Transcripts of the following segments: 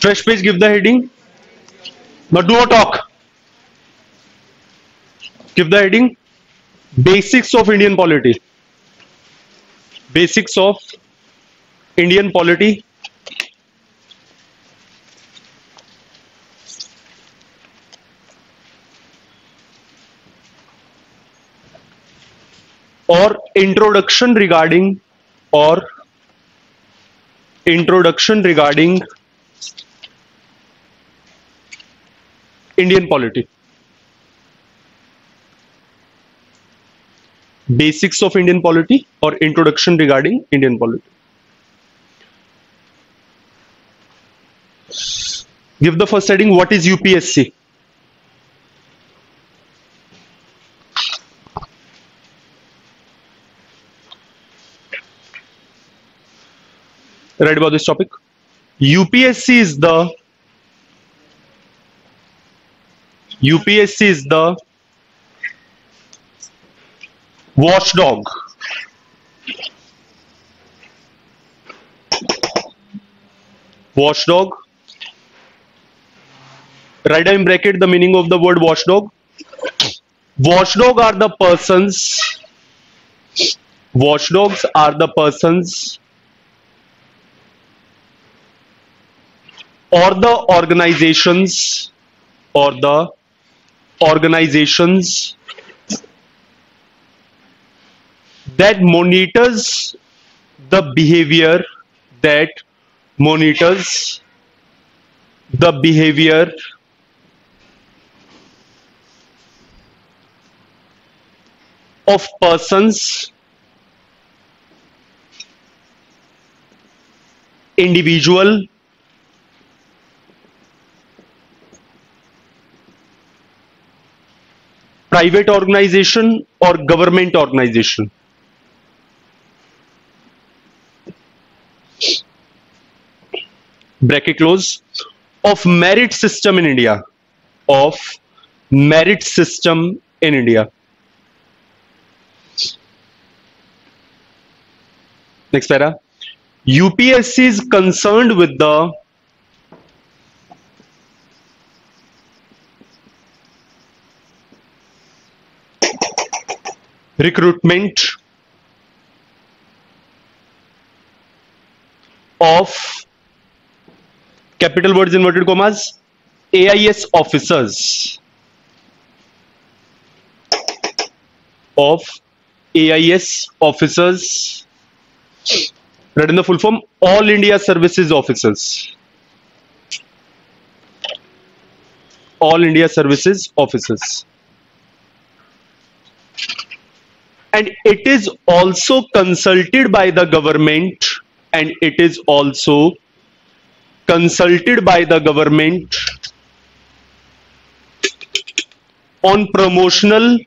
Fresh page, give the heading. But do not talk. Give the heading. Basics of Indian polity. Basics of Indian polity. Or introduction regarding Indian polity. Basics of Indian polity or introduction regarding Indian polity. Give the first heading. What is UPSC? Right about this topic. UPSC is the watchdog. Watchdog. Write in bracket the meaning of the word watchdog. Watchdog are the persons. Watchdogs are the persons or the organizations that monitors the behavior of persons, individual, private organization or government organization. Bracket close. Of merit system in India. Of merit system in India. Next para. UPSC is concerned with the recruitment of capital words inverted commas AIS officers read in the full form All India Services Officers. All India Services Officers. And it is also consulted by the government on promotional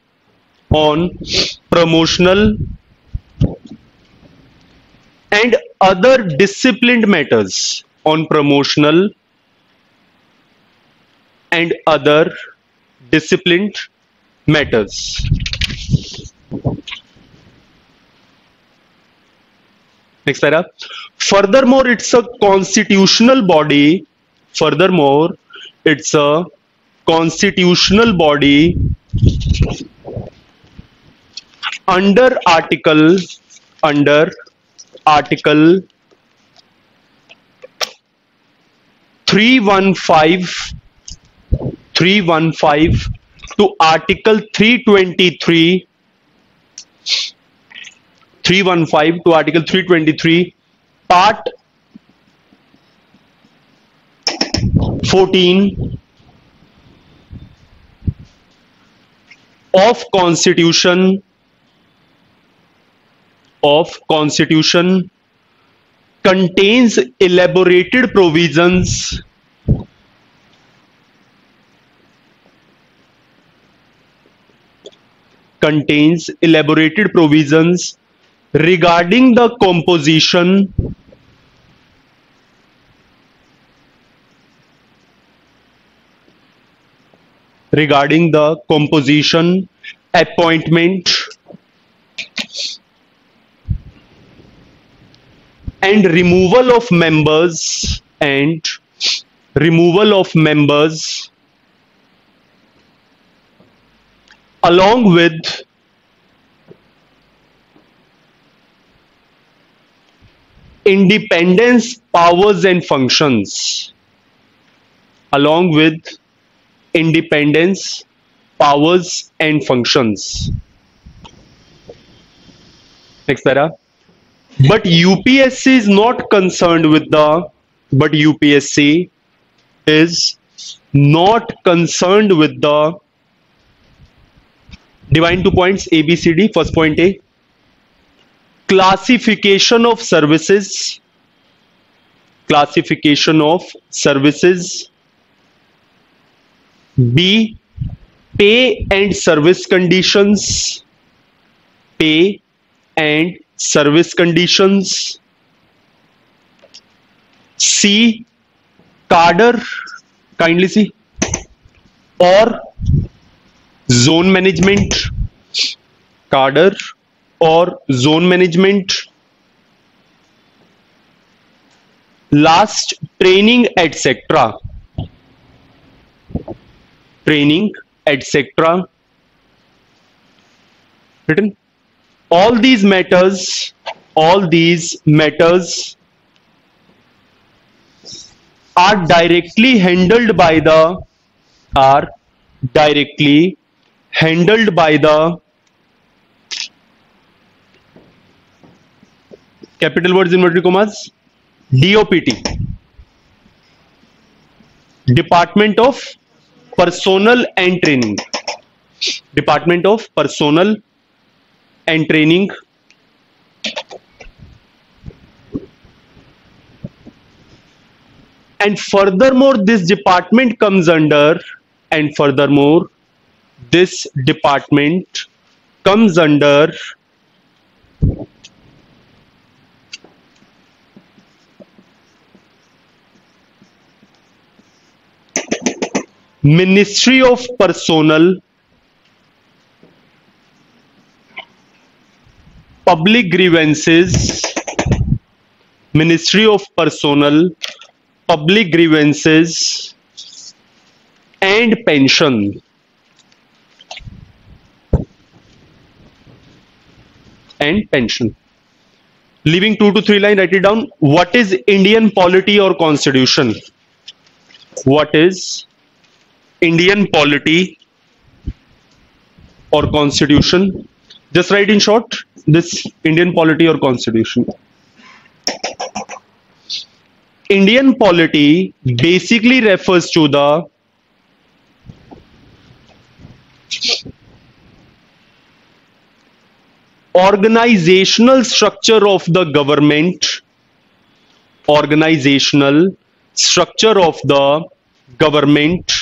and other disciplined matters. Next para. Furthermore, it's a constitutional body. Under Article 315 to Article 323. 315 to Article 323, Part 14 of Constitution contains elaborated provisions regarding the composition appointment and removal of members removal of members, along with independence, powers and functions, along with independence, powers and functions. Next para. But UPSC is not concerned with the, but UPSC is not concerned with the, divine 2 points A, B, C, D. First point A, classification of services, classification of services. B, pay and service conditions, pay and service conditions. C, cadre, kindly see, or zone management, cadre or zone management. Last, training etc. Training etc. Written. All these matters are directly handled by the capital words inverted commas DOPT, Department of Personnel and Training, Department of Personnel and Training. And furthermore, this department comes under, and furthermore, this department comes under Ministry of Personnel, Public Grievances, Ministry of Personnel, Public Grievances and Pension. And pension. Leaving 2 to 3 line, write it down. What is Indian polity or constitution? What is Indian polity or constitution? Just write in short this Indian polity or constitution. Indian polity basically refers to the organizational structure of the government, organizational structure of the government,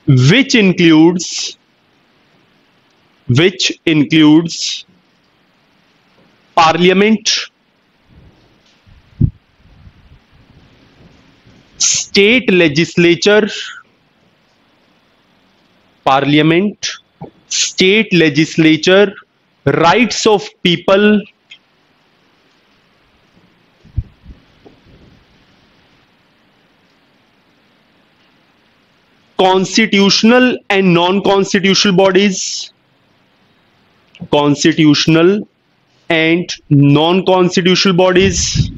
which includes parliament, state legislature, parliament, state legislature, rights of people, constitutional and non-constitutional bodies, constitutional and non-constitutional bodies,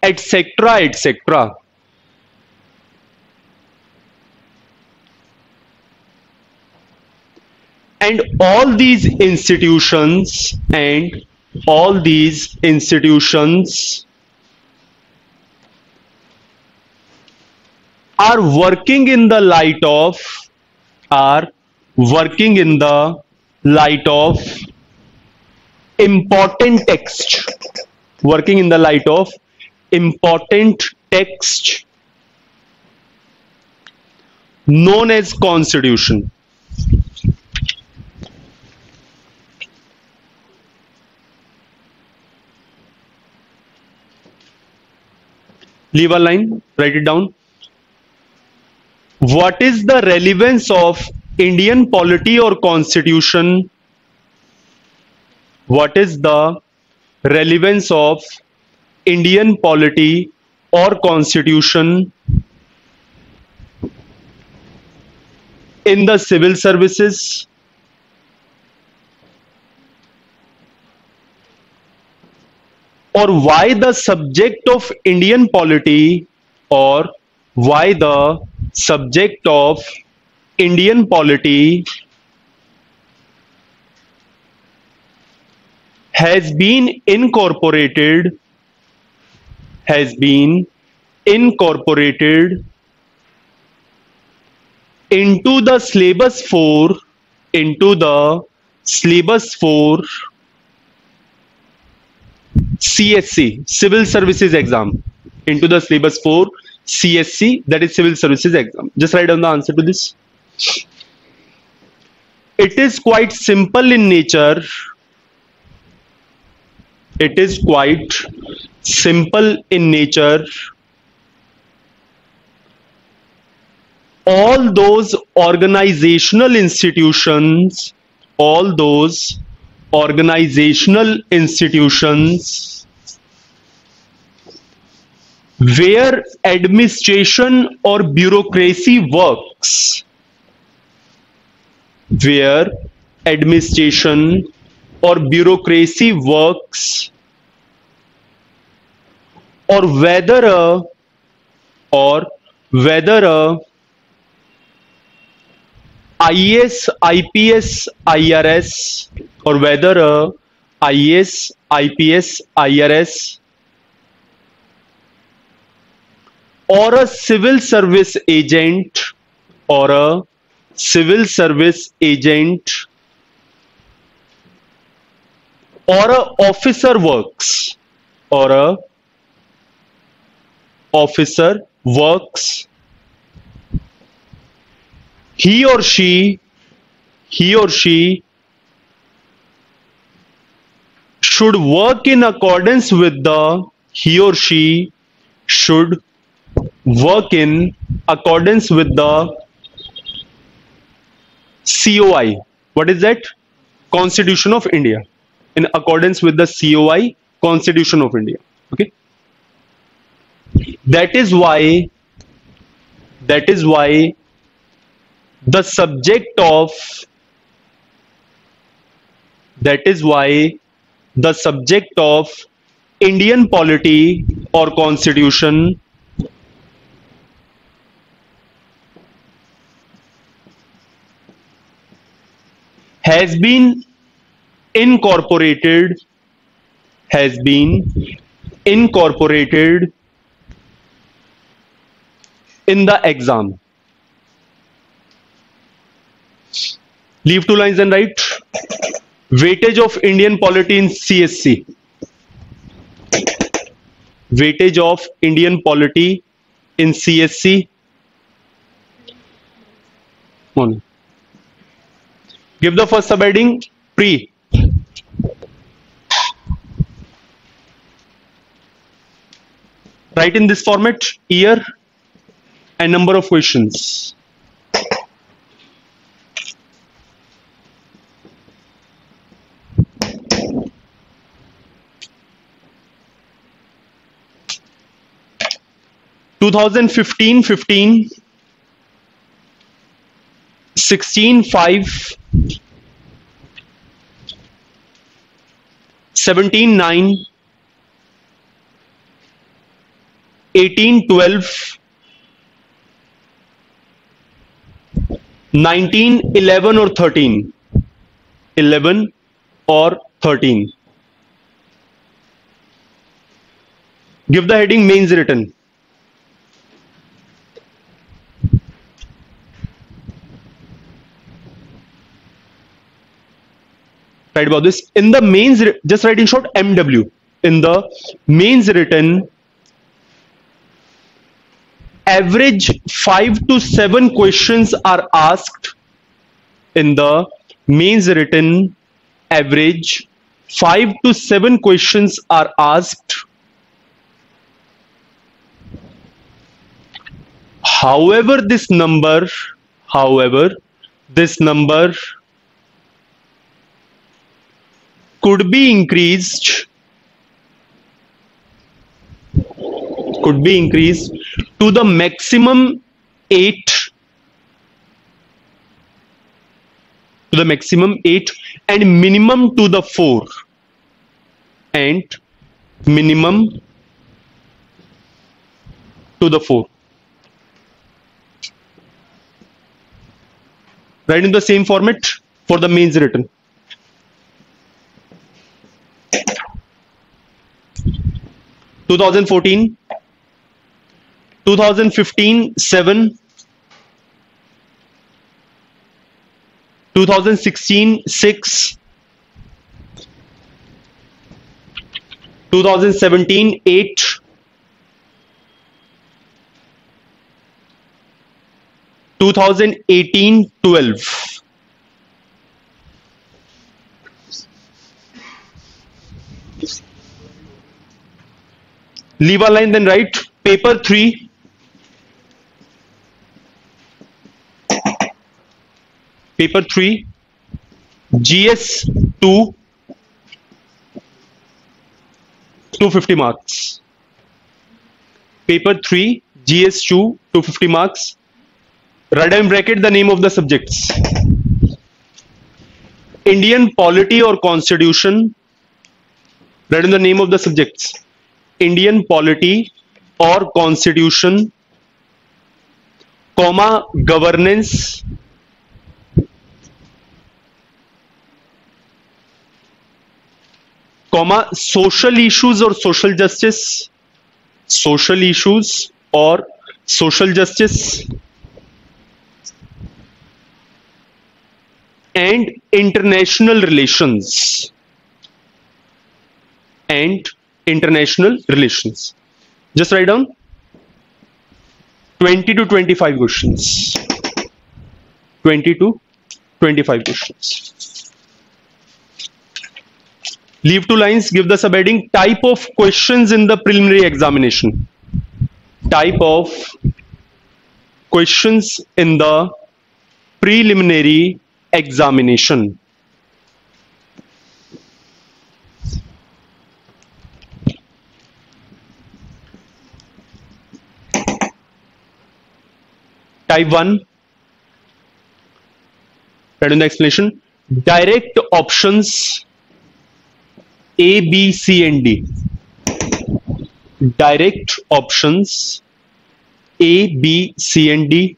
etc., etc. And all these institutions are working in the light of important text, working in the light of important text known as constitution. Leave a line, write it down. What is the relevance of Indian polity or constitution? What is the relevance of Indian polity or constitution in the civil services? Or why the subject of Indian polity, or why the subject of Indian polity has been incorporated into the syllabus 4 CSC, civil services exam, into the syllabus 4 CSC, that is civil services exam. Just write down the answer to this. It is quite simple in nature. It is quite simple in nature. All those organizational institutions where administration or bureaucracy works, or whether a IAS, IPS, IRS, or whether a IAS, IPS, IRS, or a civil service agent, or a officer works, he or she should work in accordance with the COI. What is that? Constitution of India. In accordance with the COI, Constitution of India. Okay. That is why the subject of Indian polity or constitution has been incorporated in the exam. Leave 2 lines and write weightage of Indian polity in CSC. Weightage of Indian polity in CSC. One. Give the first subheading pre. Write in this format year and number of questions. (2015) 15, 16 5, 17 9, 18 12, 19 11 or 13. 11 or 13. Give the heading mains written. Right about this. In the mains, just write in short MW. In the mains written, average 5 to 7 questions are asked. In the mains written, average 5 to 7 questions are asked. However, this number could be increased could be increased to the maximum 8 and minimum to the 4 and minimum to the 4. Write in the same format for the mains written. 2014, 2015 7, 2016 6, 2017 8, 2018 12. Leave a line, then write paper 3, GS 2, 250 marks. Paper 3, GS 2, 250 marks. Write in bracket the name of the subjects. Indian polity or constitution. Write in the name of the subjects. Indian polity or constitution, comma, governance, comma, social issues or social justice, social issues or social justice, and international relations, and international relations. Just write down 20 to 25 questions. 20 to 25 questions. Leave 2 lines, give the subheading type of questions in the preliminary examination. Type of questions in the preliminary examination. Type 1, write in the explanation, direct options A, B, C and D. Direct options A, B, C and D.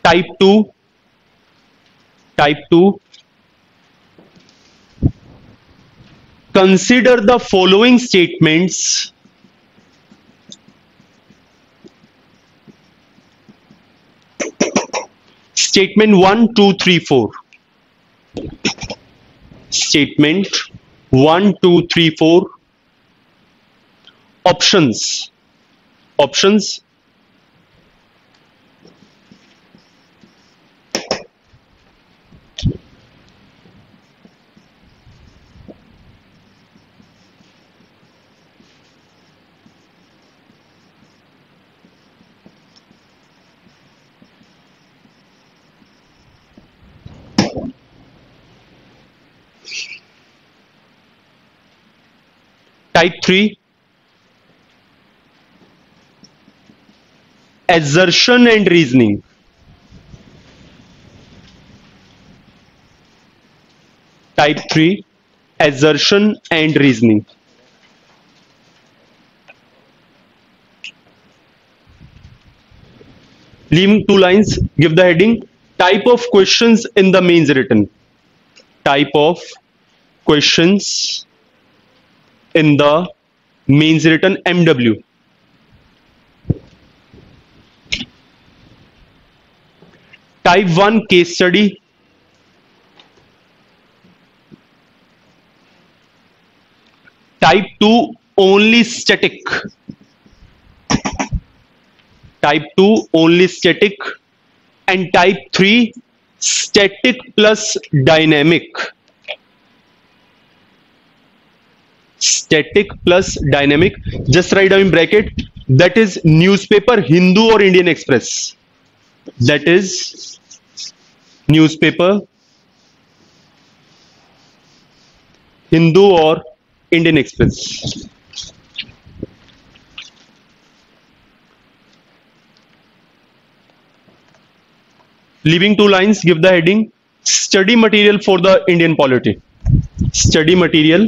Type 2, consider the following statements statement 1 2 3 4. Statement 1 2 3 4. Options Type 3, assertion and reasoning. Type 3, assertion and reasoning. Leaving 2 lines, give the heading type of questions in the mains written. Type of questions in the mains written, MW. Type 1, case study. Type 2, only static. Type 2, only static. And type 3, static plus dynamic. Static plus dynamic. Just write down in bracket, that is newspaper, Hindu or Indian Express. That is newspaper, Hindu or Indian Express. Leaving two lines, give the heading study material for the Indian polity. Study material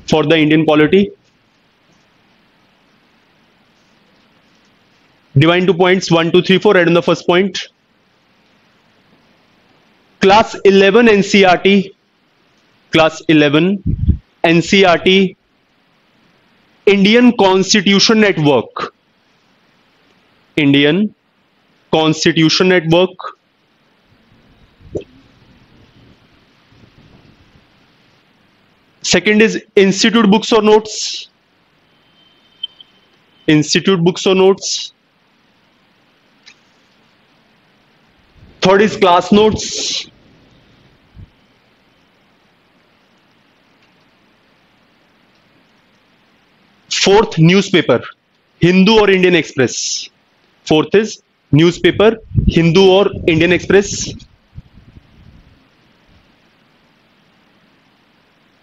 for the Indian polity. Divide into points 1, 2, 3, 4. Add in the first point. Class 11 NCERT. Class 11 NCERT. Indian Constitution Network. Indian Constitution Network. Second is Institute Books or Notes. Institute Books or Notes. Third is class notes. Fourth, newspaper, Hindu or Indian Express. Fourth is newspaper, Hindu or Indian Express.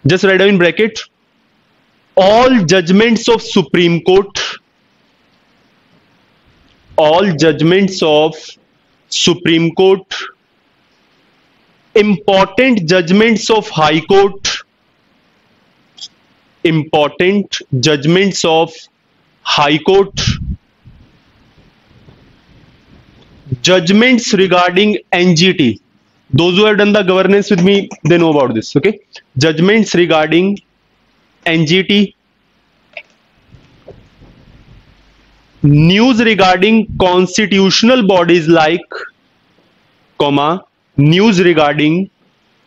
Just write down in bracket, all judgments of Supreme Court, all judgments of Supreme Court, important judgments of High Court, important judgments of High Court, judgments regarding NGT. Those who have done the governance with me, they know about this, okay? Judgments regarding NGT, news regarding constitutional bodies like, comma, news regarding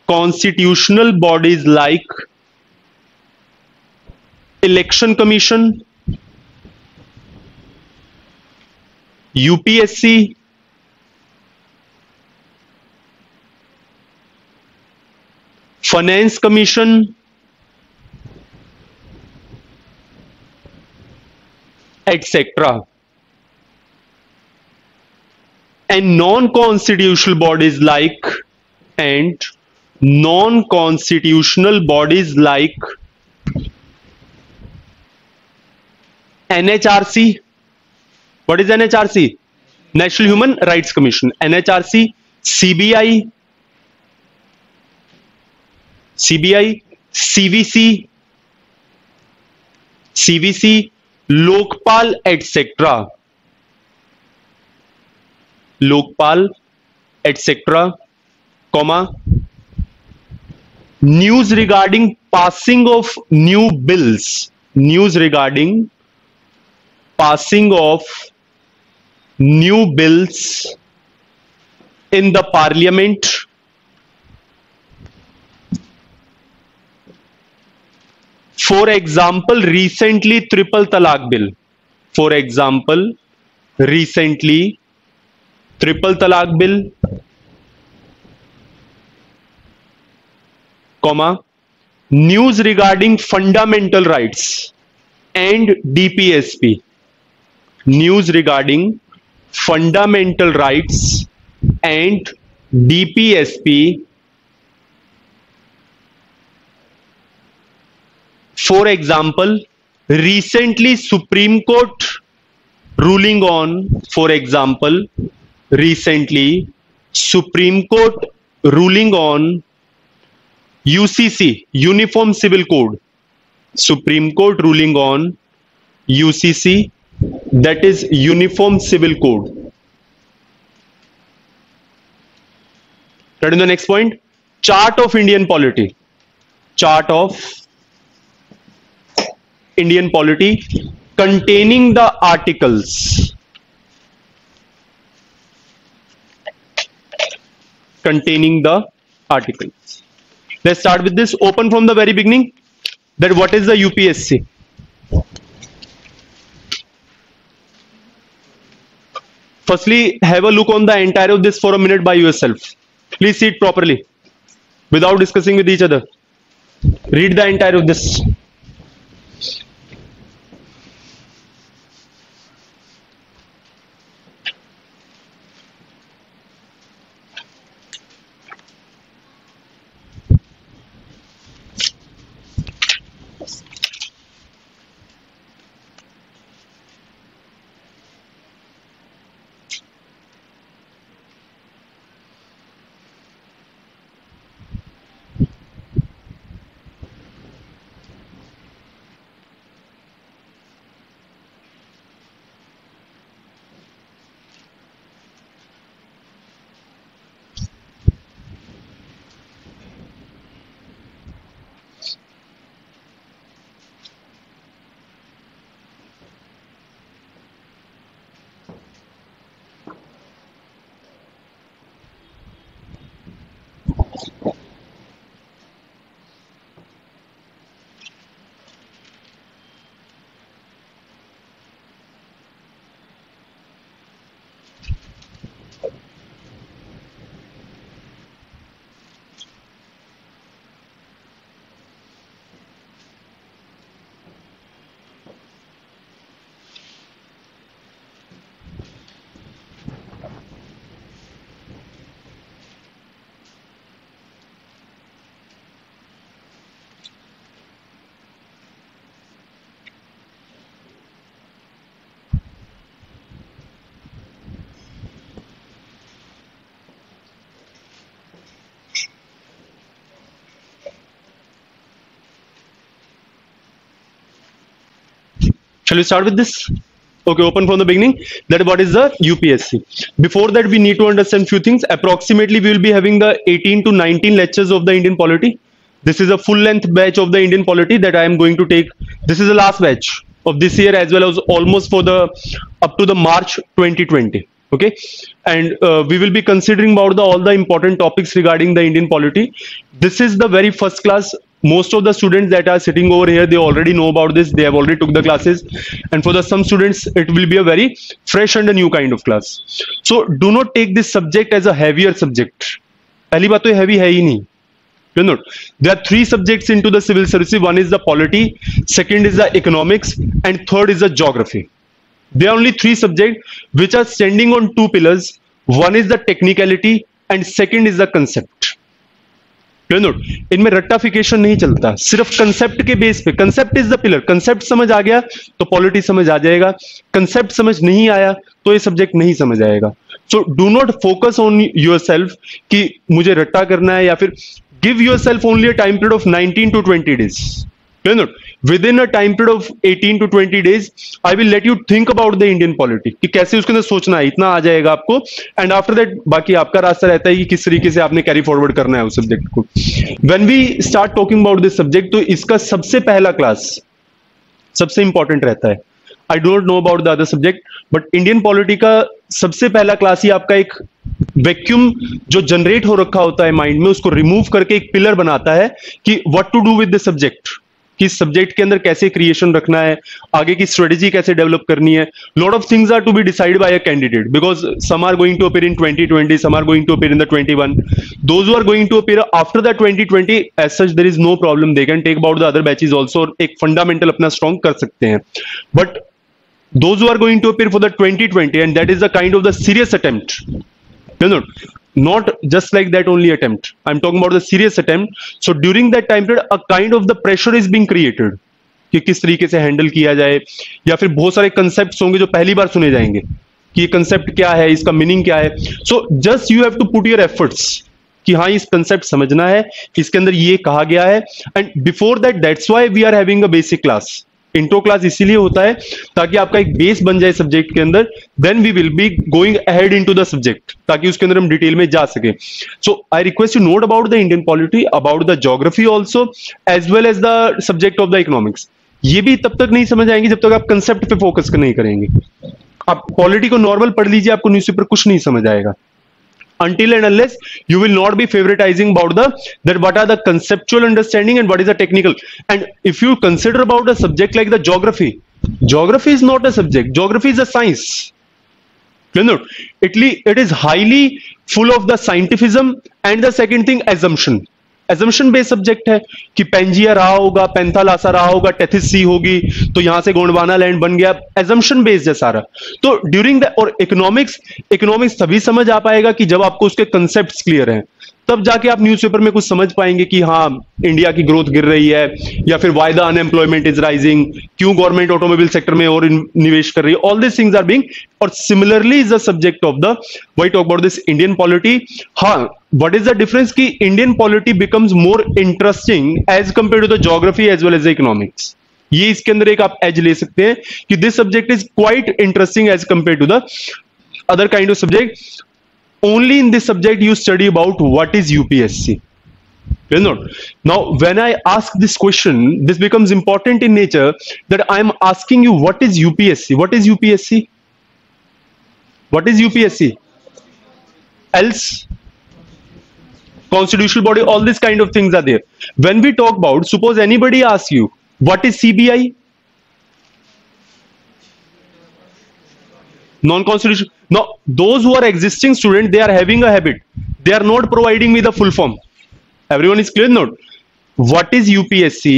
constitutional bodies like Election Commission, UPSC, Finance Commission, etc. And non-constitutional bodies like, and non-constitutional bodies like NHRC. What is NHRC? National Human Rights Commission. NHRC, CBI, CVC, Lokpal, etc. Lokpal, etc. Comma. News regarding passing of new bills. News regarding passing of new bills in the Parliament. For example, recently Triple Talaq Bill. For example, recently Triple Talaq Bill, comma, news regarding fundamental rights and DPSP. News regarding fundamental rights and DPSP. For example, recently Supreme Court ruling on, for example, recently Supreme Court ruling on UCC, Uniform Civil Code. Supreme Court ruling on UCC, that is Uniform Civil Code. Right in the next point, chart of Indian polity. Chart of Indian polity containing the articles. Containing the articles. Let's start with this. Open from the very beginning. That what is the UPSC? Firstly, have a look on the entire of this for a minute by yourself. Please see it properly without discussing with each other. Read the entire of this. Shall we start with this? Okay, open from the beginning. That what is the UPSC? Before that, we need to understand few things. Approximately, we will be having the 18 to 19 lectures of the Indian polity. This is a full-length batch of the Indian polity that I am going to take. This is the last batch of this year, as well as almost for the up to the March 2020. Okay, and we will be considering about all the important topics regarding the Indian polity. This is the very first class. Most of the students that are sitting over here, they already know about this. They have already took the classes, and for the some students, it will be a very fresh and a new kind of class. So do not take this subject as a heavier subject. पहली बात तो ये heavy है ही नहीं. You know, there are three subjects into the civil service. One is the polity, second is the economics, and third is the geography. There are only three subjects which are standing on two pillars. One is the technicality, and second is the concept. You know, इनमें रट्टाफिकेशन नहीं चलता, सिर्फ concept के base पे. Concept is the pillar. Concept समझ आ गया तो polity समझ आ जाएगा. कंसेप्ट समझ नहीं आया तो ये सब्जेक्ट नहीं समझ आएगा. So do not focus on yourself कि मुझे रट्टा करना है, या फिर give yourself only a time period of 19 to 20 days. You know, within a time period of 18 to 20 days, I will let you think about the Indian polity कि कैसे उसके अंदर सोचना है, इतना आ जाएगा आपको. एंड आफ्टर दैट बाकी आपका रास्ता रहता है कि किस तरीके से आपने कैरी फॉरवर्ड करना है उस सब्जेक्ट को. When we start talking about this subject, तो इसका सबसे पहला क्लास सबसे इंपॉर्टेंट रहता है. I don't know about the other subject, but Indian polity का सबसे पहला क्लास ही आपका एक वैक्यूम जो जनरेट हो रखा होता है माइंड में, उसको रिमूव करके एक पिलर बनाता है कि what to do with the subject, कि सब्जेक्ट के अंदर कैसे क्रिएशन रखना है, आगे की स्ट्रेटेजी कैसे डेवलप करनी है. Lot of things are to be decided by a candidate, because some are going to appear in 2020, some are going to appear in the 21. Those who are going to appear after the 2020, as such there is no problem, they can take about the other batches also, एक fundamental अपना strong कर सकते हैं. But those who are going to appear for the 2020, and that is the kind of the serious attempt, you know, not just like that only attempt, I'm talking about the serious attempt. So during that time period, a kind of the pressure is being created कि किस तरीके से handle किया जाए, या फिर बहुत सारे कंसेप्ट्स होंगे जो पहली बार सुने जाएंगे कि ये कंसेप्ट क्या है, इसका मीनिंग क्या है. So just you have to put your efforts कि हाँ इस कंसेप्ट समझना है, इसके अंदर ये कहा गया है. And before that, that's why we are having a basic class. Intro class इसीलिए होता है ताकि आपका एक बेस बन जाए सब्जेक्ट के अंदर. Then we will be going ahead into the subject, ताकि उसके अंदर हम डिटेल में जा सके. So I request you note about the Indian polity, about the geography also, as well as the subject of the economics. ये भी तब तक नहीं समझ आएंगे जब तक आप कंसेप्ट पे फोकस नहीं करेंगे. आप पॉलिटी को नॉर्मल पढ़ लीजिए, आपको न्यूज़पेपर कुछ नहीं समझ आएगा. Until and unless you will not be favoritizing about that what are the conceptual understanding and what is the technical. And if you consider about a subject like the geography, geography is not a subject, geography is a science. You know, it is highly full of the scientificism, and the second thing, assumption. Assumption based subject है कि Pangaea रहा होगा, पेंथालासा रहा होगा, Tethys sea होगी, तो यहां से गोंडवाना लैंड बन गया. एजम्पशन बेस्ड है सारा. तो ड्यूरिंग द और इकोनॉमिक्स तभी समझ आ पाएगा कि जब आपको उसके कंसेप्ट्स क्लियर हैं, तब जाके आप न्यूज़पेपर में कुछ समझ पाएंगे कि हाँ इंडिया की ग्रोथ गिर रही है, या फिर why the unemployment is rising, क्यों गवर्नमेंट ऑटोमोबाइल सेक्टर में और निवेश कर रही है. All this things are being. और similarly is the subject of the why talk about this Indian polity. हाँ, व्हाट इज द डिफरेंस कि Indian polity becomes more interesting as compare to the geography as well as the economics. ये इसके अंदर एक आप as ले सकते हैं कि this subject is quite interesting as compare to the other kind of subject. Only in this subject you study about what is UPSC. You know, now when I ask this question, this becomes important in nature that I am asking you what is UPSC. What is UPSC? What is UPSC? Else, constitutional body, all these kind of things are there. When we talk about, suppose anybody asks you what is CBI? Non-constitutional. Now, those who are existing students, they are having a habit. They are not providing me the full form. Everyone is clear? Note. What is UPSC,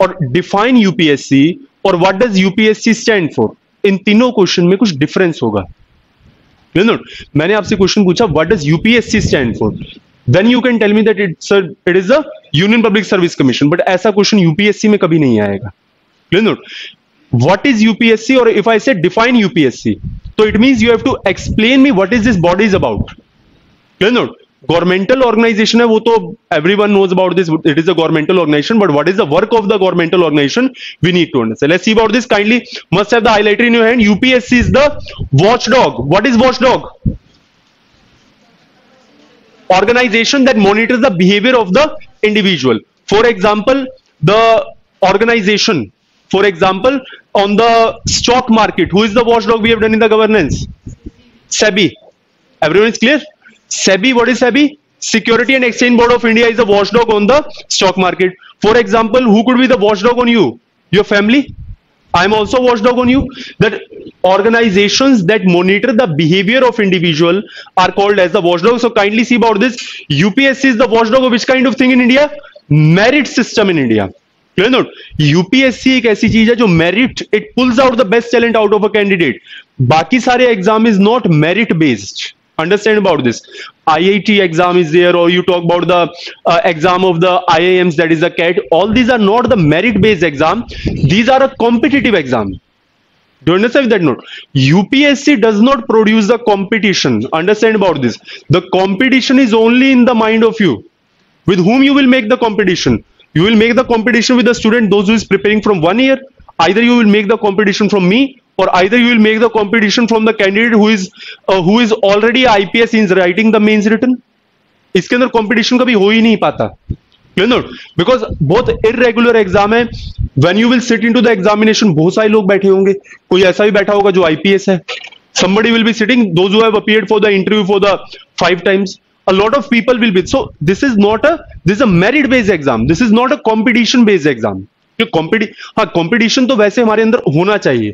or define UPSC, or what does UPSC stand for? इन तीनों question में कुछ difference होगा. Note. मैंने आपसे question पूछा what does UPSC stand for? Then you can tell me that it is a Union Public Service Commission. But ऐसा question UPSC में कभी नहीं आएगा. Note. What is UPSC, or if I say define UPSC, so it means you have to explain me what is this body is about. You know, governmental organization है वो तो everyone knows about this, it is a governmental organization, but what is the work of the governmental organization we need to understand. Let's see about this. Kindly must have the highlighter in your hand. UPSC is the watchdog. What is watchdog? Organization that monitors the behavior of the individual. For example, the organization, for example, on the stock market, who is the watchdog we have done in the governance? SEBI. Everyone is clear? SEBI, what is SEBI? Security and Exchange Board of India is the watchdog on the stock market. For example, who could be the watchdog on you? Your family? I am also watchdog on you. That organizations that monitor the behavior of individual are called as the watchdog. So kindly see about this. UPSC is the watchdog of which kind of thing in India? Merit system in India. Clear note? UPSC एक ऐसी चीज है जो merit, it pulls out the best talent out of a candidate. बाकी सारे exam is not merit based. Understand about this. IIT exam is there, or you talk about the exam of the IIMs, that is the CAT. All these are not the merit based exam. These are a competitive exam. Do you understand that note? UPSC does not produce the competition. Understand about this. The competition is only in the mind of you. With whom you will make the competition? You will make the competition with the student, those who is preparing from 1 year. Either you will make the competition from me, or either you will make the competition from the candidate who is already IPS in writing the mains written. इसके अंदर competition कभी हो ही नहीं पाता. You know, because बहुत irregular exam है. When you will sit into the examination, बहुत सारे लोग बैठे होंगे. कोई ऐसा भी बैठा होगा जो IPS है. Somebody will be sitting, those who have appeared for the interview for the 5 times. A lot of people will be. So this is a merit based exam. This is not a competition based exam. Competition तो वैसे हमारे अंदर होना चाहिए,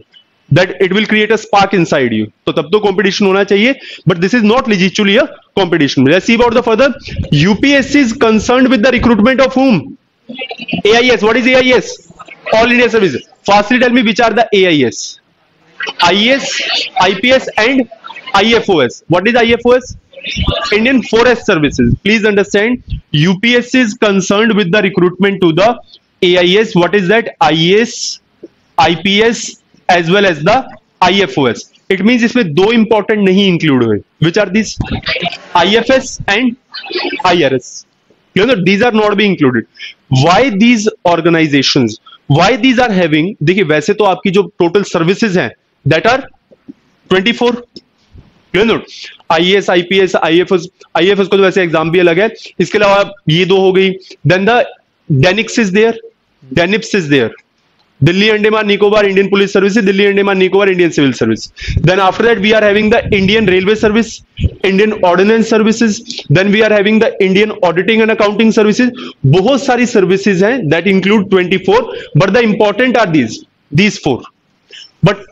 that it will create a spark inside you. तो तब तो competition होना चाहिए, but this is not literally a competition. Let's see about the further. UPSC is concerned with the recruitment of whom? AIS. What is AIS? All India Services. Fastly tell me which are the AIS? IS, IPS and IFOS. What is IFOS? Indian Forest Services. Please understand, UPSC is concerned with the recruitment to the AIS. What is that? IS, IPS as well as the IFOS. It means इसमें दो important नहीं include हुए. Which are these? IFS and IRS. You know, these are not being included. Why these organizations? Why these are having? देखिए वैसे तो आपकी जो total services हैं that are 24. You know, IAS, IPS, IFS को तो वैसे एग्जाम भी अलग है. इसके अलावा ये दो हो गई. Then the DENIPS is there. DENIPS is there. Delhi Andaman Nicobar Indian Police Services, Delhi Andaman Nicobar Indian Civil Service. Then after that we are having the Indian Railway Service, Indian Ordnance Services. Then we are having the Indian Auditing and Accounting Services. बहुत सारी services हैं that include 24, but the important are these 4. But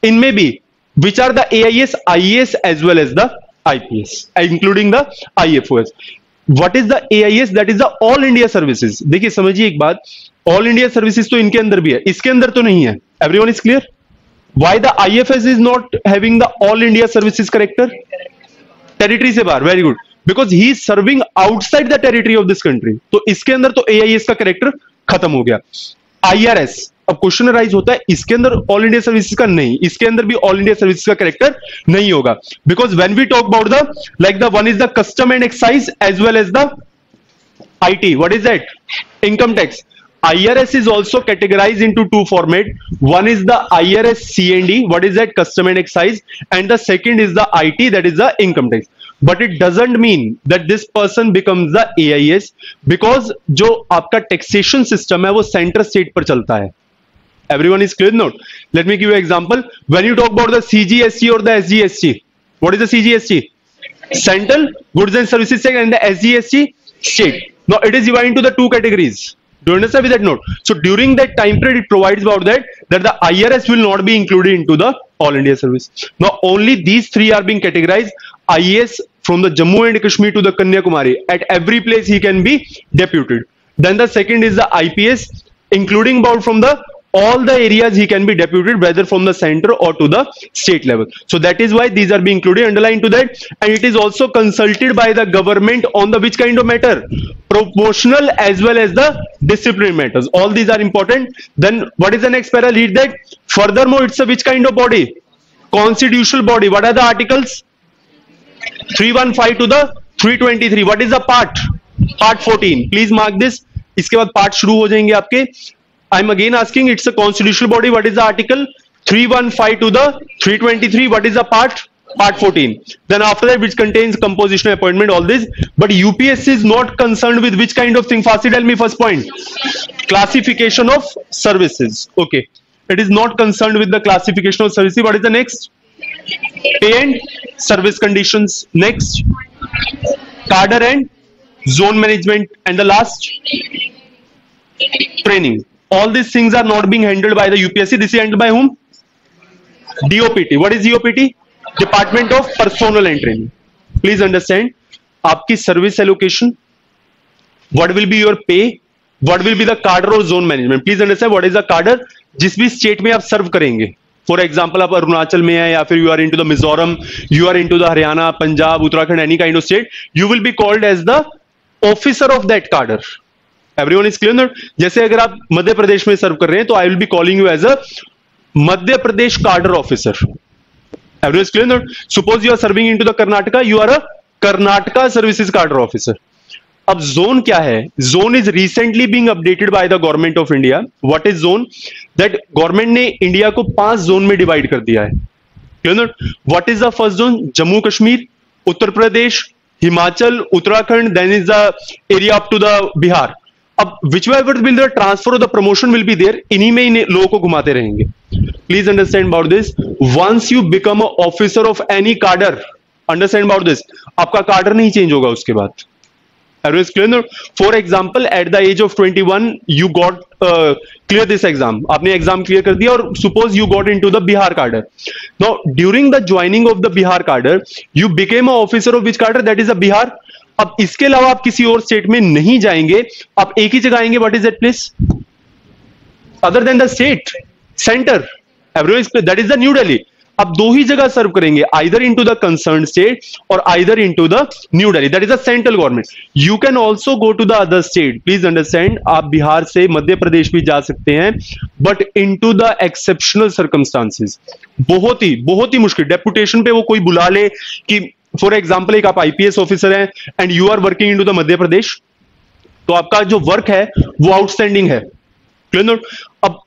इनमें भी which are the AIS, IAS as well as the IPS, including the IFOS. What is the AIS? That is the All India Services. देखिए समझिए एक बात, All India Services तो इनके अंदर भी है, इसके अंदर तो नहीं है. Everyone is clear? Why the IFS is not having the All India Services character? Territory से बाहर. Very good. Because he is serving outside the territory of this country. तो इसके अंदर तो AIS का character खत्म हो गया. IRS. अब क्वेश्चन राइज होता है, इसके अंदर ऑल इंडिया सर्विसेज का नहीं, इसके अंदर भी ऑल इंडिया सर्विसेज का कैरेक्टर नहीं होगा. Because when we talk about the like the one is the custom and excise as well as the IT. What is that? Income tax. IRS is also categorized into 2 format. One is the IRS C&E. What is that? Custom and excise. And the second is the IT, that is the income tax. But it doesn't mean that this person becomes the AIS, because जो आपका taxation system है वो center state पर चलता है. Everyone is clear? Note. Let me give you an example. When you talk about the CGST or the SGST, what is the CGST? Central Goods and Services Tax, and the SGST state. Now it is divided into the 2 categories. Do you understand with that note? So during that time period, it provides about that the IRS will not be included into the All India Service. Now only these 3 are being categorized. IAS from the Jammu and Kashmir to the Kanyakumari. At every place he can be deputed. Then the second is the IPS, including about from the all the areas he can be deputed, whether from the center or to the state level. So that is why these are being included, underlined to that. And it is also consulted by the government on the which kind of matter? Proportional as well as the disciplinary matters. All these are important. Then what is the next para? Read that. Furthermore, it's a which kind of body? Constitutional body. What are the articles? 315 to the 323 what is the part 14 please mark this. इसके बाद part शुरू हो जाएंगे आपके। I am again asking, it's a constitutional body, what is the article 315 to the 323, what is the part 14, then after that which contains composition, appointment, all this. But UPSC is not concerned with which kind of thing? Fastly tell me first point. Classification of services. Okay, it is not concerned with the classification of services. What is the next? Pay and service conditions. Next, cadre and zone management, and the last, training. All these things are not being handled by the UPSC. This is handled by whom? DOPT. What is DOPT? Department of Personnel and Training. Please understand, आपकी service allocation, what will be your pay, what will be the cadre or zone management. Please understand what is the cadre. जिस भी state में आप सर्व करेंगे, for example आप अरुणाचल में है या फिर you are into the Mizoram, you are into the Haryana, Punjab, Uttarakhand, any kind of state, you will be called as the officer of that cadre. Everyone is clear? जैसे अगर आप मध्य प्रदेश में सर्व कर रहे हैं तो I will be calling you as a Madhya Pradesh cadre officer. Everyone is clear? Suppose you are serving into the Karnataka, you are a Karnataka Services cadre officer. अब zone क्या है? Zone is recently being updated by the government of India. What is zone? That government ने India को 5 zone में divide कर दिया है. Clear? What is the first zone? Jammu Kashmir, Uttar Pradesh, Himachal, Uttarakhand, then is the area up to the Bihar. अब whichever will the transfer of the promotion will be there, इन्हीं में इन लोगों को घुमाते रहेंगे. Please understand about this. Once you become an officer of any cadre, understand about this. आपका cadre नहीं change होगा उसके बाद. Everyone is clear? For example, at the age of 21, you got clear this exam. आपने exam clear कर दिया और suppose you got into the Bihar cadre. Now, during the joining of the Bihar cadre, you became an officer of which cadre? That is a Bihar. अब इसके अलावा आप किसी और स्टेट में नहीं जाएंगे, आप एक ही जगह आएंगे. What is that place? Other than the state, center. Everyone is clear? That is the New Delhi. अब दो ही जगह सर्व करेंगे, either into the concerned state or either into the New Delhi. That is the central government. You can also go to the other state. Please understand, आप बिहार से मध्य प्रदेश भी जा सकते हैं, but into the exceptional circumstances. बहुत ही मुश्किल. Deputation पे वो कोई बुला ले कि फॉर एग्जाम्पल एक आप आईपीएस ऑफिसर हैं and you are working into the Madhya Pradesh, तो आपका जो वर्क है वो आउटस्टैंडिंग है. क्लियर? अब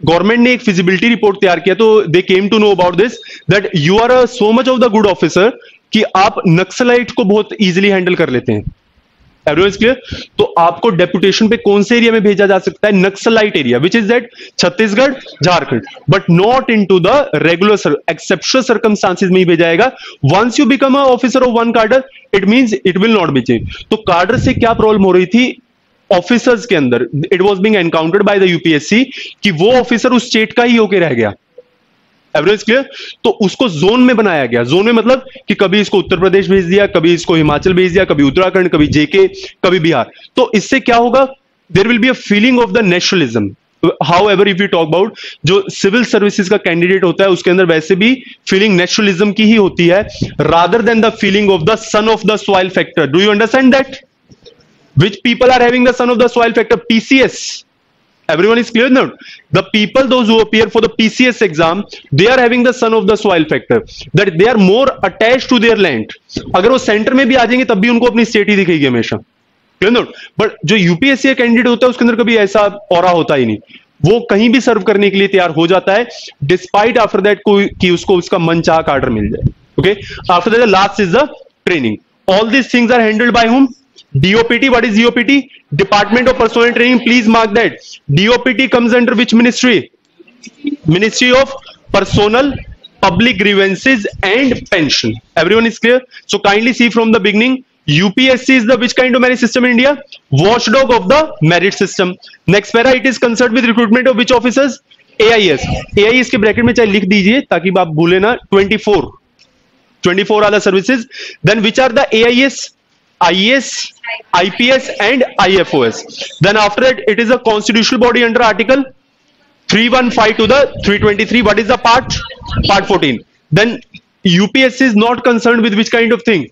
गवर्नमेंट ने एक फिजिबिलिटी रिपोर्ट तैयार किया, तो they came to know about this that you are so much of the good officer कि आप नक्सलाइट को बहुत इजीली हैंडल कर लेते हैं. Everyone is clear? तो आपको डेपुटेशन पे कौन से एरिया में भेजा जा सकता है? Naxalite area, which is that Chhattisgarh, Jharkhand, but not into the regular exceptional circumstances में ही भेजा जाएगा. Once you become a officer of one cadre, it means it will not be change. तो cadre से क्या प्रॉब्लम हो रही थी ऑफिसर्स के अंदर? It was being encountered by the UPSC कि वो ऑफिसर उस स्टेट का ही होके रह गया. Average clear? तो उसको जोन में बनाया गया. जोन में मतलब कि कभी इसको उत्तर प्रदेश भेज दिया, कभी इसको हिमाचल भेज दिया, कभी उत्तराखंड, कभी जेके, कभी बिहार. तो इससे क्या होगा? There will be a feeling of the nationalism. However if you talk about जो सिविल सर्विसेज का कैंडिडेट होता है, उसके अंदर वैसे भी फीलिंग नेशनलिज्म की ही होती है, rather than the feeling of the son of the soil factor. Do you understand that? Which people are having the son of the soil factor? PCS. Everyone is clear now? The people, those who appear for the PCS exam, they are having the son of the soil factor. That they are more attached to their land. अगर वो centre में भी आ जाएंगे तब भी उनको अपनी state ही दिखेगी हमेशा. Clear now? But जो यूपीएससी कैंडिडेट होता है उसके अंदर कभी ऐसा ऑरा होता ही नहीं. वो कहीं भी सर्व करने के लिए तैयार हो जाता है, डिस्पाइट आफ्टर दैट कि उसको उसका मनचाहा cadre मिल जाए. Okay? After that, the last is the training. All these things are handled by whom? DOPT. What is DOPT? Department of Personnel Training. Please mark that. DOPT comes under which ministry? Ministry of Personnel, Public Grievances and Pension. Everyone is clear? So kindly see from the beginning. UPSC is the which kind of merit system in India? Watchdog of the merit system. Next para, it is concerned with recruitment of which officers? AIS. AIS के bracket में चाहे लिख दीजिए ताकि आप भूले ना. 24 are the services. Then which are the AIS? IAS, IPS and IFOS. Then after that, it is a constitutional body under article 315 to the 323. What is the part 14. Then UPSC is not concerned with which kind of thing?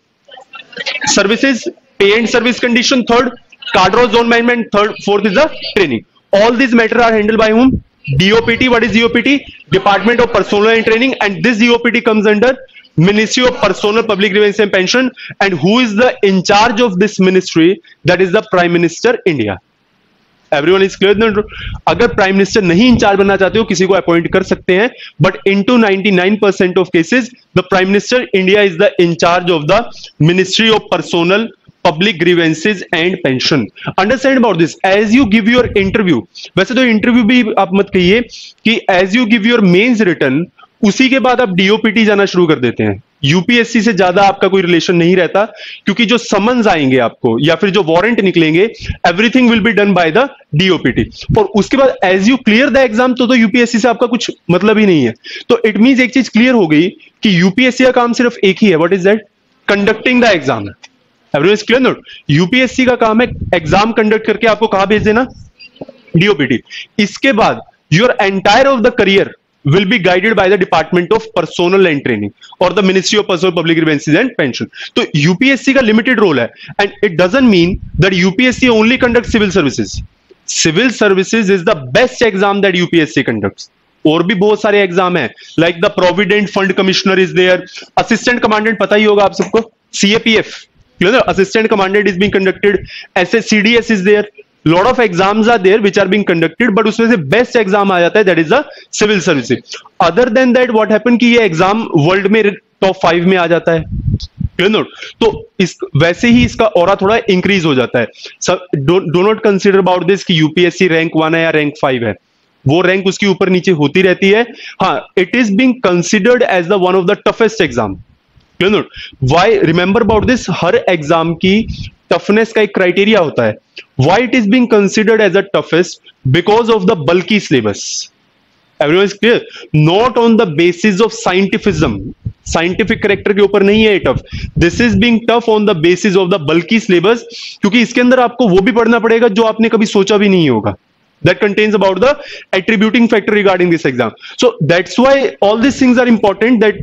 Services, pay and service condition. Third, cadre zone management. Fourth is the training. All these matters are handled by whom? DOPT. What is DOPT? Department of Personnel and Training. And this DOPT comes under Ministry of Personal Public Grievances and Pension, and who is the in charge of this ministry? That is the Prime Minister India. Everyone is clear? अगर prime minister नहीं incharge बनना चाहते हो किसी को appoint कर सकते हैं, but into 99% of cases the prime minister India is the incharge of the ministry of personnel public grievances and pension. Understand about this. As you give your interview, वैसे तो इंटरव्यू भी आप मत कहिए कि as you give your mains return, उसी के बाद आप डीओपीटी जाना शुरू कर देते हैं. यूपीएससी से ज्यादा आपका कोई रिलेशन नहीं रहता, क्योंकि जो समन्स आएंगे आपको या फिर जो वारंट निकलेंगे, everything will be done by the DOPT. और उसके बाद as you clear the exam तो यूपीएससी से आपका कुछ मतलब ही नहीं है. तो इट मींस एक चीज क्लियर हो गई कि यूपीएससी का काम सिर्फ एक ही है. What is that? Conducting the exam. Everyone is clear note? UPSC का काम है एग्जाम कंडक्ट करके आपको कहां भेज देना? डीओपीटी. इसके बाद your entire of the career will be guided by the Department of Personnel and Training or the Ministry of Personal Public Grievances and Pension. तो UPSC का limited role है, and it doesn't mean that UPSC only conducts civil services. Civil services is the best exam that UPSC conducts. और भी बहुत सारे exam है, like the Provident Fund Commissioner is there, Assistant Commandant पता ही होगा आप सबको, CAPF, Assistant Commandant is being conducted, SSCDS is there. Lot of exams are there which are being conducted, but उसमें से बेस्ट एग्जाम आ जाता है, that is the civil services. Other than that, what happen कि ये exam world में top 5 में आ जाता है. Clear note? तो इस वैसे ही इसका ऑरा थोड़ा इंक्रीज हो जाता है. Do not consider about this कि यूपीएससी रैंक 1 है या रैंक 5 है. वो रैंक उसकी ऊपर नीचे होती रहती है. हाँ, it is being considered as the one of the toughest exam. Clear note? Why? Remember about this, हर एग्जाम की टफनेस का एक क्राइटेरिया होता है. Why it is being considered as a toughest? Because of the bulky syllabus. Everyone is clear? Not on the basis of scientificism. Scientific character के ऊपर नहीं है ये tough. This is being tough on the basis of the bulky syllabus, क्योंकि इसके अंदर आपको वो भी पढ़ना पड़ेगा जो आपने कभी सोचा भी नहीं होगा. That contains about the attributing factor regarding this exam. So that's why all these things are important, that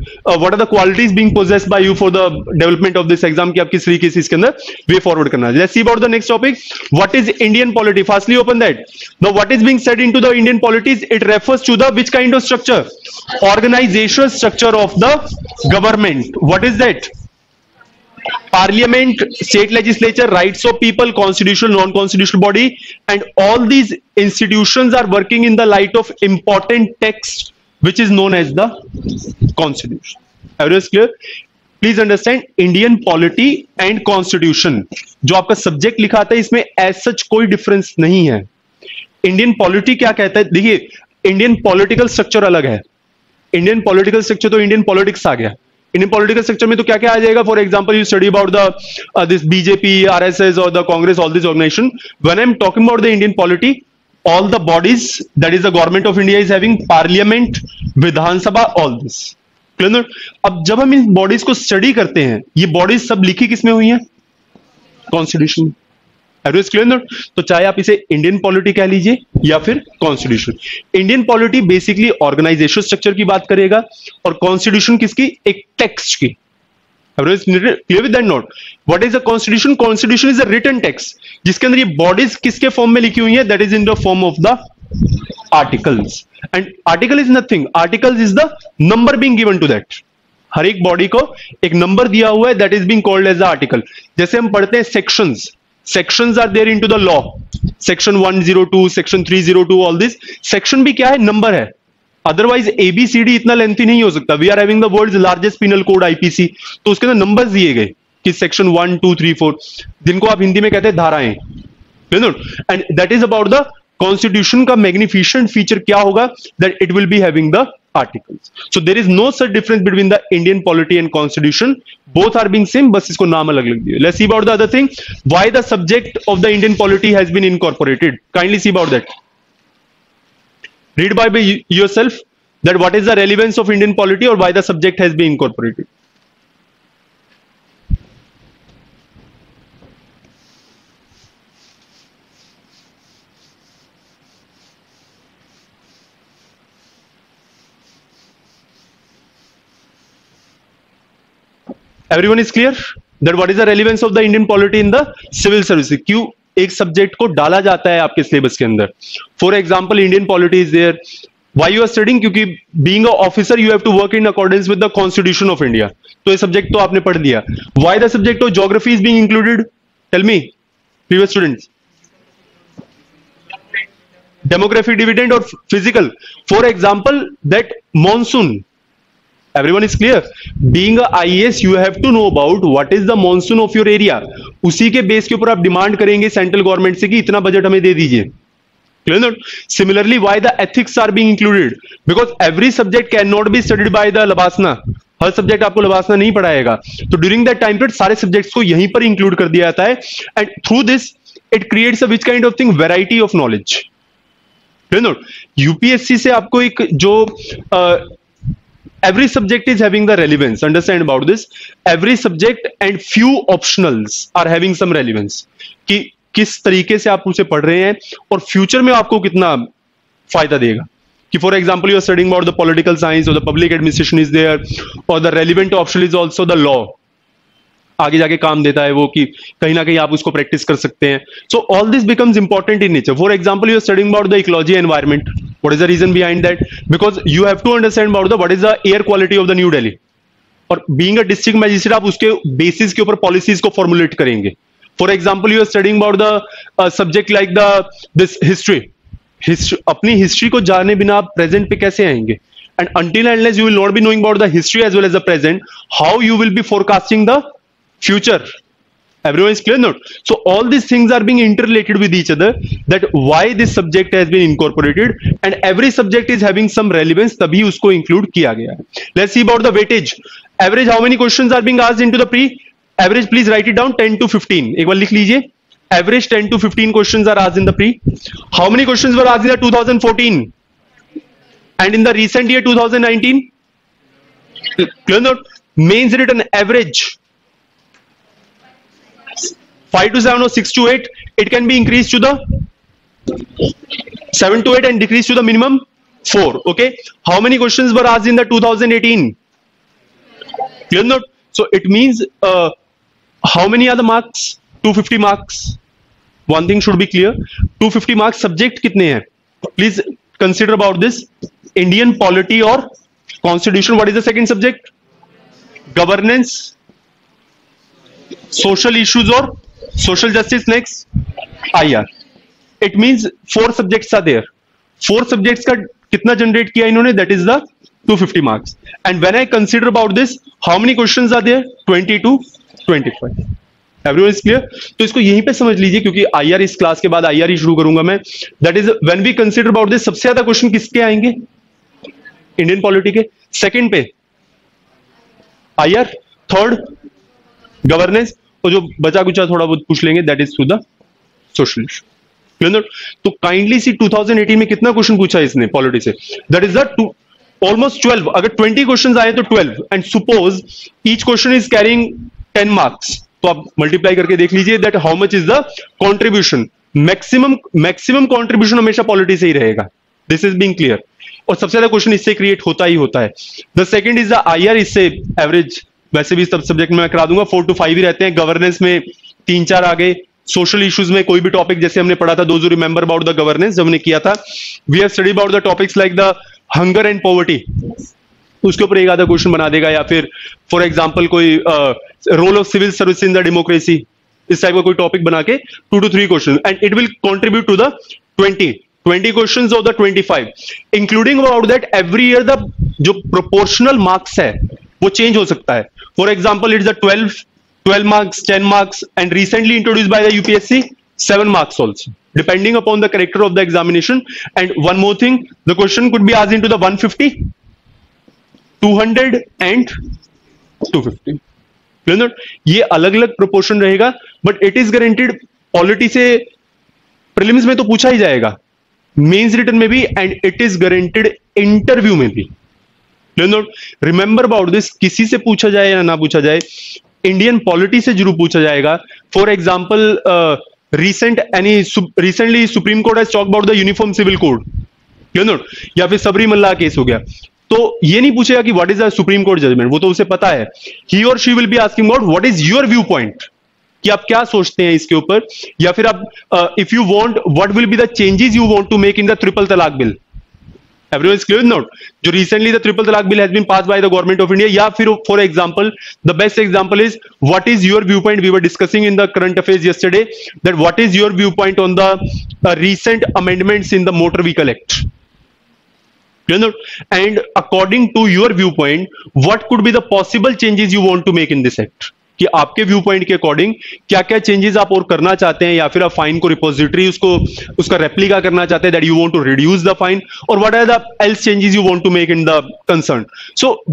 what are the qualities being possessed by you for the development of this exam कि आप किस तरीके से इसके अंदर way forward करना है. Let's see about the next topic. What is Indian polity? Firstly, open that. Now, what is being said into the Indian polities? It refers to the which kind of structure? Organizational structure of the government. What is that? Parliament, state legislature, rights of people, constitutional, non-constitutional body, and all these institutions are working in the light of important text which is known as the constitution. Everyone is clear? Please understand, Indian polity and constitution जो आपका subject लिखा आता है, इसमें as such कोई difference नहीं है. Indian polity क्या कहता है? देखिए, इंडियन पॉलिटिकल स्ट्रक्चर अलग है. इंडियन पॉलिटिकल स्ट्रक्चर तो इंडियन पॉलिटिक्स आ गया. इंडियन पॉलिटिकल स्ट्रक्चर में तो क्या क्या आ जाएगा? For example, you study about the this BJP, RSS और the Congress, all this organization. When I am talking about the Indian polity, all the bodies that is the government of India is having parliament, Vidhan Sabha, all this. Clear? अब जब हम in bodies को study करते हैं, ये bodies सब लिखी किसमें हुई हैं? कॉन्स्टिट्यूशन. Everyone clear? तो चाहे आप इसे इंडियन पॉलिटी कह लीजिए या फिर constitution. Indian polity basically organization structure की बात करेगा, और कॉन्स्टिट्यूशन किसकी? एक टेक्स्ट की. Clear with that note? What is the constitution? Constitution is a written text जिसके अंदर ये बॉडीज किसके फॉर्म में लिखी हुई है? That is in the form of the articles. And article is nothing, articles is the number being given to that. हर एक बॉडी को एक नंबर दिया हुआ है, that is being called as the article. जैसे हम पढ़ते हैं sections, sections are there into the law, section 102, section 302, all this. section भी क्या है? नंबर है. अदरवाइज एबीसीडी इतना लेंथी नहीं हो सकता. We are having the world's largest penal code IPC, तो उसके अंदर नंबर्स दिए गए कि सेक्शन 1 2 3 4, जिनको आप हिंदी में कहते हैं धाराएं. And that is about the constitution का मैग्निफिसेंट फीचर क्या होगा? That it will be having the articles. So there is no such difference between the Indian polity and constitution. Both are being same, बस इसको नाम अलग लग दिया. Let's see about the other thing. Why the subject of the Indian polity has been incorporated? Kindly see about that. Read by yourself that what is the relevance of Indian polity or why the subject has been incorporated. Everyone is clear that what is the relevance of the Indian polity in the civil service? क्यों एक subject को डाला जाता है आपके syllabus के अंदर? For example, Indian polity is there, Why you are studying? क्योंकि being a officer you have to work in accordance with the Constitution of India. तो ये सब्जेक्ट तो आपने पढ़ लिया. Why the subject of geography is being included? Tell me, previous students. Demographic dividend or physical? For example, that monsoon. Everyone is clear? Being a IAS, you have to know about what is the monsoon of your area. उसी के base के ऊपर आप demand करेंगे central government से कि इतना budget हमें दे दीजिए. Clear not? Similarly, why the ethics are being included? Because every subject cannot be studied by the Labasna. Her subject आपको लबासना नहीं पढ़ाएगा. तो ड्यूरिंग दैट टाइम पीरियड सारे सब्जेक्ट्स को यहीं पर इंक्लूड कर दिया जाता है. And through this it creates a which kind of thing, variety of knowledge. Clear not? UPSC से आपको एक जो every subject is having the relevance. Understand about this? Every subject and few optionals are having some relevance. कि किस तरीके से आप उसे पढ़ रहे हैं और फ्यूचर में आपको कितना फायदा देगा. कि for example you are studying about the political science और the public administration is there और the relevant option is also the law. आगे जाके काम देता है वो कि कहीं ना कहीं आप उसको प्रैक्टिस कर सकते हैं. So all this becomes important in nature. For example you are studying about the ecology environment. What is the reason behind that? Because you have to understand about the what is the air quality of the New Delhi. और being a district magistrate आप उसके basis के ऊपर policies को formulate करेंगे. For example you are studying about the subject like the this history. अपनी history को जाने बिना आप प्रेजेंट पे कैसे आएंगे? And until and unless you will not be knowing about the history as well as the present, how you will be forecasting the future? Everyone is clear now? So all these things are being interrelated with each other, that why this subject has been incorporated, and every subject is having some relevance, तभी उसको include किया गया है. Let's see about the weightage. Average, how many questions are being asked into the pre? Average, please write it down, 10 to 15. एक बार लिख लीजिए. Average 10 to 15 questions are asked in the pre. How many questions were asked in the 2014? And in the recent year 2019? Clear note? Mains written average 5 to 7 or 6 to 8. It can be increased to the 7 to 8 and decreased to the minimum 4. Okay. How many questions were asked in the 2018? Clear note? So it means how many are the marks? 250 marks. One thing should be clear. 250 marks. Subject कितने हैं? Please consider about this. Indian polity or constitution. What is the second subject? Governance, social issues or social justice. Next, IR. It means 4 subjects are there. 4 subjects का कितना generate किया इन्होंने? That is the 250 marks. And when I consider about this, how many questions are there? 20 to 25. Everyone is clear? तो इसको यहीं पे समझ लीजिए, क्योंकि IR इस क्लास के बाद IR ही शुरू करूंगा मैं. That is when we consider about this, सबसे ज्यादा क्वेश्चन किसके आएंगे? इंडियन पॉलिटी के. सेकंड पे IR, थर्ड गवर्नेंस, और जो बचा कुचा थोड़ा बहुत पूछ लेंगे that is to the social issue. तो काइंडली सी 2018 में कितना क्वेश्चन पूछा है इसने पॉलिटी से? That is the almost 12. अगर 20 क्वेश्चन आए तो 12. And suppose each question is carrying 10 marks, तो आप मल्टीप्लाई करके देख लीजिए that how much is the contribution. Maximum contribution हमेशा पॉलिटी से ही रहेगा. This is being clear. और सबसे ज्यादा क्वेश्चन इससे क्रिएट होता ही होता है. The second is the IR. इससे एवरेज वैसे भी सब सब्जेक्ट में मैं करा दूंगा 4 to 5 ही रहते हैं. गवर्नेंस में 3-4 आ गए. सोशल इश्यूज में कोई भी टॉपिक जैसे हमने पढ़ा था, those who remember about the governance जब हमने किया था, we have study about the topics like the hunger and poverty. उसके ऊपर एक आधा क्वेश्चन बना देगा. या फिर फॉर एग्जांपल कोई role of civil service in the democracy, इस टाइप का कोई टॉपिक बना के 2 to 3 question, and it will contribute to the 20 questions of the 25, including about that every year the जो proportional marks है वो change हो सकता है. For example, it's the 12 marks, 10 marks, and recently introduced by the UPSC 7 marks also, depending upon the character of the examination. And one more thing, the question could be asked into the 150, 200 and 250. Clear not? ये अलग अलग proportion रहेगा, but it is guaranteed. Polity से prelims में तो पूछा ही जाएगा, mains written में भी, and it is guaranteed interview में भी. Remember about this. किसी से पूछा जाए या ना पूछा जाए, इंडियन पॉलिटी से जरूर पूछा जाएगा. For example recently supreme court has talked about the uniform civil code, you know, या फिर सबरी मल्ला केस हो गया, तो ये नहीं पूछेगा कि what is the supreme court judgement, वो तो उसे पता है. ही और she will be asking about what is your view point, कि आप क्या सोचते हैं इसके ऊपर, या फिर आप if you want what will be the changes you want to make in the triple talaq bill. Everyone is clear with note? जो recently the triple talaq bill has been passed by the government of India, या फिर for example, the best example is what is your viewpoint? We were discussing in the current affairs yesterday that what is your viewpoint on the recent amendments in the Motor Vehicle Act? You know, and according to your viewpoint, what could be the possible changes you want to make in this act? कि आपके view point के according क्या क्या changes आप और करना चाहते हैं, या फिर आप फाइन को रिपोजिटरी उसका रेप्लिका करना चाहते हैं, that you want to reduce the fine, और what are the else changes you want to make in the concern. So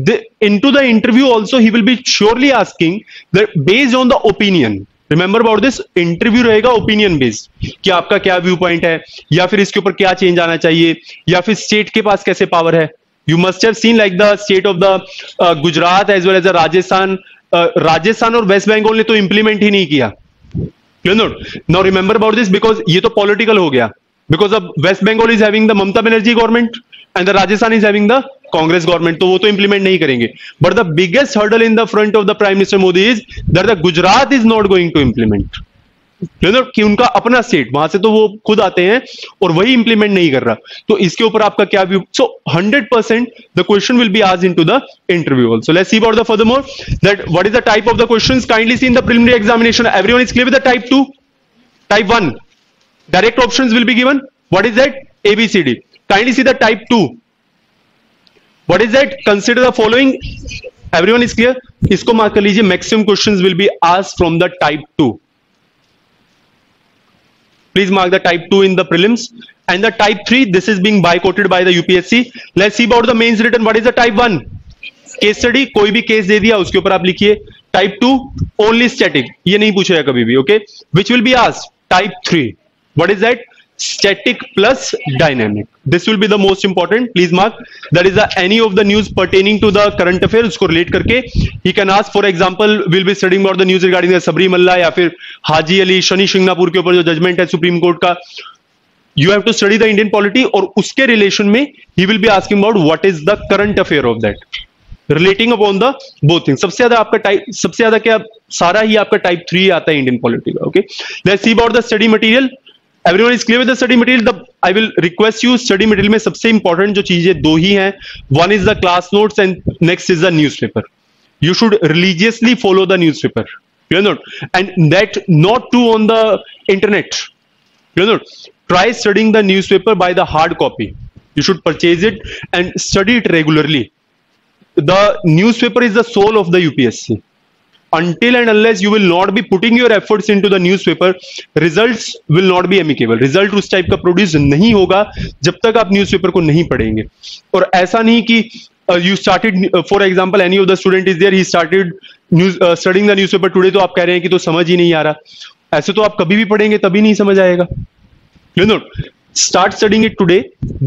into the interview also he will be surely asking that based on the opinion. Remember about this, interview रहेगा opinion based कि आपका क्या view point है, या फिर इसके ऊपर क्या चेंज आना चाहिए, या फिर स्टेट के पास कैसे पावर है. You must have seen like the state of the Gujarat as well as Rajasthan. Rajasthan और वेस्ट बंगाल ने तो इंप्लीमेंट ही नहीं किया. You know, now remember about this, because ये तो पॉलिटिकल हो गया, बिकॉज अब West Bengal is having the Mamata Banerjee government and the Rajasthan is having the Congress government, तो वो तो इंप्लीमेंट नहीं करेंगे. But the biggest hurdle in the front of the prime minister Modi is that the Gujarat is not going to implement. You know, कि उनका अपना state, वहां से तो वो खुद आते हैं और वही इंप्लीमेंट नहीं कर रहा. तो इसके ऊपर आपका क्या view? So 100% the question will be asked into the interview also. Let's see about the furthermore that what is the type of the questions. Kindly C in the preliminary examination. Everyone is clear with the type 2, type 1 direct options will be given. What is that? ABCD. Kindly see the type 2. What is that? Consider the following. Everyone is clear? इसको mark कर लीजिए. Maximum questions will be asked from the type 2. Please mark the type 2 in the prelims. And the type 3, this is being boycotted by the UPSC. Let's see about the mains written. What is the type 1? Case study, कोई भी case दे दिया उसके ऊपर आप लिखिए. Type 2, only static. ये नहीं पूछेगा कभी भी, okay? Which will be asked? Type 3. What is that? Static plus dynamic. This will be the most important. Please mark. That is any of the news pertaining to the current affairs. उसको relate करके he can ask. For example, we'll be studying about the news regarding the सबरी मल्ला या फिर हाजी अली शनि शिंगणापुर के ऊपर जो judgement है supreme court का. You have to study the Indian polity, और उसके रिलेशन में he will be asking about what is the current affair of that. Relating upon the both things. सबसे ज्यादा आपका टाइप, सबसे ज्यादा क्या, सारा ही आपका टाइप 3 आता है इंडियन पॉलिटी का. Okay, let's see about the study material. Everyone is clear with the study material? I will request you, study material में सबसे important जो चीजें दो ही हैं. One is the class notes and next is the newspaper. You should religiously follow the newspaper. You know, and that not too on the internet. You know, try studying the newspaper by the hard copy. You should purchase it and study it regularly. The newspaper is the soul of the UPSC. Until and unless you will not be putting your efforts into the newspaper, results will not be amicable. Result उस type का produce नहीं होगा जब तक आप newspaper को नहीं पढ़ेंगे. और ऐसा नहीं कि you started, for example, any of the student is there, he started studying the newspaper today, तो आप कह रहे हैं कि तो समझ ही नहीं आ रहा. ऐसे तो आप कभी भी पढ़ेंगे तभी नहीं समझ आएगा. You know, start studying it today.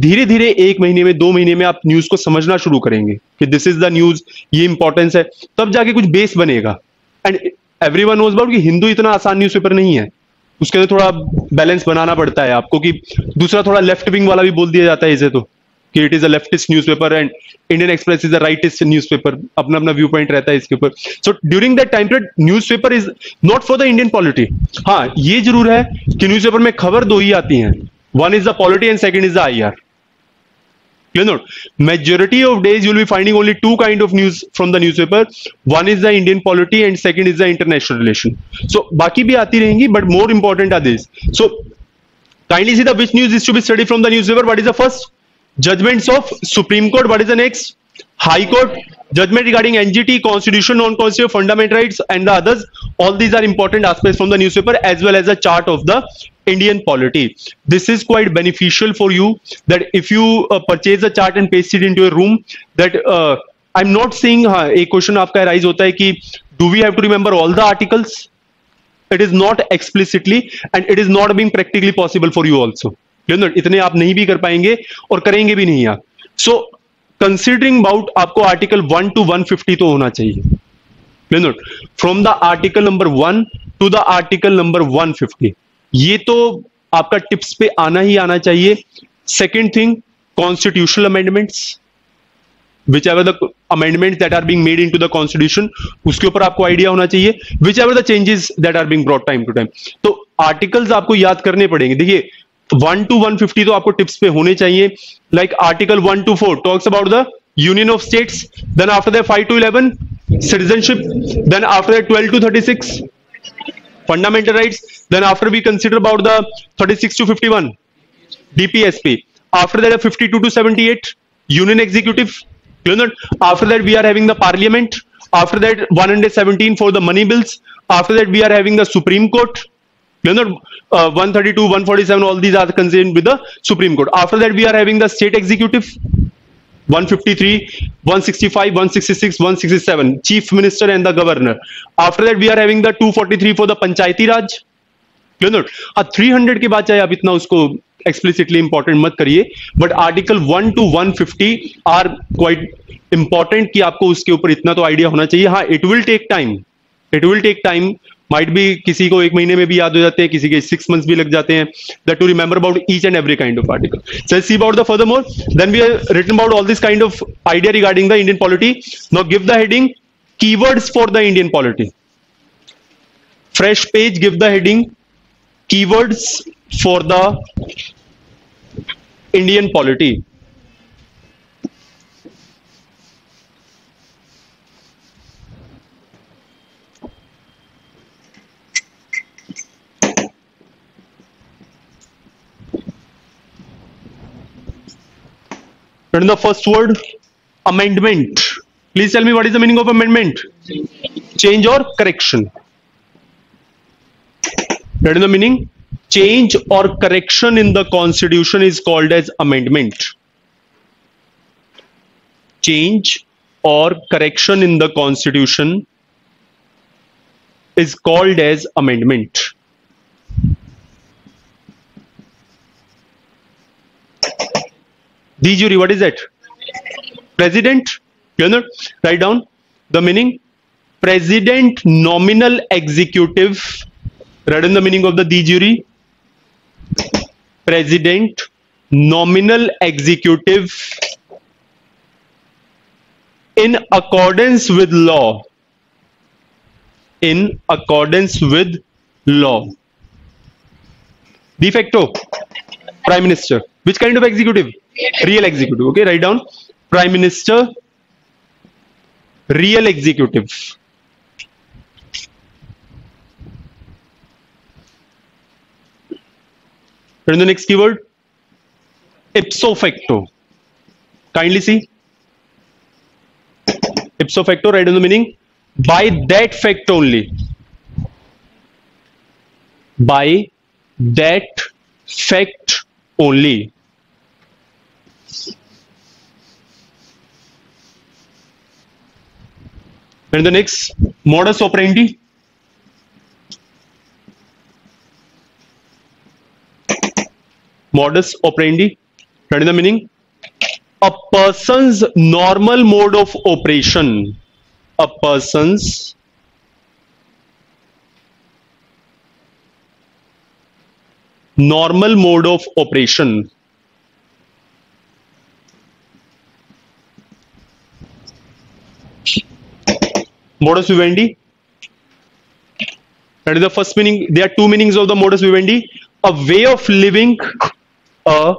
धीरे धीरे 1 महीने में 2 महीने में आप न्यूज को समझना शुरू करेंगे कि दिस इज द न्यूज, ये इंपॉर्टेंस है, तब जाके कुछ बेस बनेगा. एंड एवरीवन नोज अबाउट कि हिंदू इतना आसान न्यूज़पेपर नहीं है, उसके अंदर थोड़ा बैलेंस बनाना पड़ता है आपको. कि दूसरा थोड़ा लेफ्ट विंग वाला भी बोल दिया जाता है इसे, तो कि it is a leftist newspaper and Indian express is a rightist newspaper. अपना अपना व्यू पॉइंट रहता है इसके ऊपर. सो during that time period newspaper is not for the Indian polity. हाँ, ये जरूर है कि न्यूज़पेपर में खबर दो ही आती हैं. One is the polity and second is the IR. You know, majority of days you'll be finding only 2 kind of news from the newspaper. One is the Indian polity and second is the international relation. So बाकी भी आती रहेंगी, but more important are these. So kindly see the which news is to be studied from the newspaper. What is the first? Judgments of Supreme Court. What is the next? High Court. Judgment regarding NGT, Constitution, non-constitutional, fundamental rights, and the others. All these are important aspects from the newspaper, as well as a chart of the Indian polity. This is quite beneficial for you, that if you purchase a chart and paste it into a room, that I'm not saying, हाँ, एक question आपका rise होता है कि do we have to remember all the articles? It is not explicitly, and it is not being practically possible for you also. You know, इतने आप नहीं भी कर पाएंगे और करेंगे भी नहीं आप. So considering about आपको आर्टिकल 1 to 150 तो होना चाहिए. You know, from the article number 1 to the article number 150. ये तो आपका टिप्स पे आना ही आना चाहिए. Second thing, constitutional amendments, whichever the amendments that are being made into the constitution, उसके ऊपर आपको आइडिया होना चाहिए. Whichever the changes that are being brought time to time. तो आर्टिकल्स आपको याद करने पड़ेंगे. देखिए, 1 to 150 तो आपको टिप्स पे होने चाहिए. Like article 1 to 4 talks about the union of states. Then after that 5 to 11 citizenship. Then after that 12 to 36 fundamental rights. Then after we consider about the 36 to 51 DPSP. After that 52 to 78 union executive. You know, after that we are having the parliament. After that 117 for the money bills. After that we are having the Supreme Court. You know, 132, 147, all these are concerned with the Supreme Court. After that we are having the state executive. 153, 165, 166, 167, chief minister and the governor. After that we are having the 243 for the Panchayati Raj. You know, 300 के बाद चाहे आप इतना उसको explicitly important मत करिए, but article 1 to 150 are quite important कि आपको उसके ऊपर इतना तो आइडिया होना चाहिए. हाँ, it will take time. It will take time. Might be किसी को 1 महीने में भी याद हो जाते हैं, किसी के 6 months भी लग जाते हैं. That to remember about each and every kind of article. So let's see about the furthermore. Then we have written about all this kind of idea regarding the Indian polity. Now give the heading keywords for the Indian polity. Fresh page. Give the heading keywords for the Indian polity. And the first word, amendment. Please tell me what is the meaning of amendment? Change or correction. That is the meaning. Change or correction in the constitution is called as amendment. Change or correction in the constitution is called as amendment. De jure, what is that? President. You know, write down the meaning. President nominal executive. Write down the meaning of the de jure. President nominal executive in accordance with law. In accordance with law. De facto, Prime Minister. Which kind of executive? Real executive. Okay, write down Prime Minister, real executive. And the next keyword, ipso facto. Kindly see. Ipso facto, write down the meaning. By that fact only. By that fact only. And the next, modus operandi. Modus operandi. What is the meaning? A person's normal mode of operation. A person's normal mode of operation. Modus vivendi. That is the first meaning. There are two meanings of the modus vivendi. A way of living. A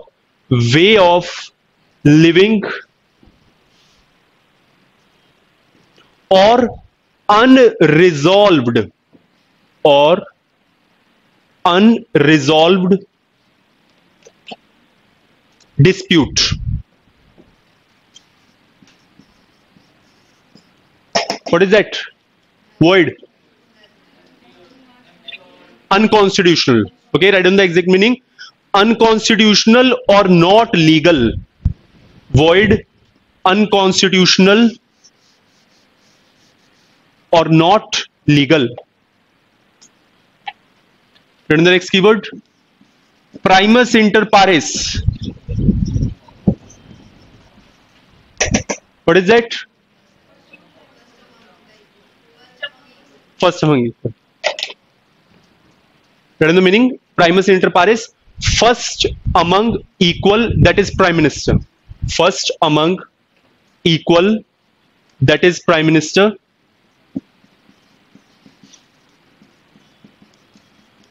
way of living. Or unresolved. Or unresolved dispute. What is that? Void. Unconstitutional. Okay, write down the exact meaning. Unconstitutional or not legal. Void, unconstitutional or not legal. Write down the next keyword. Primus inter pares. What is that? First among equal. What is the meaning? Primus inter pares. First among equal, that is Prime Minister. First among equal, that is Prime Minister.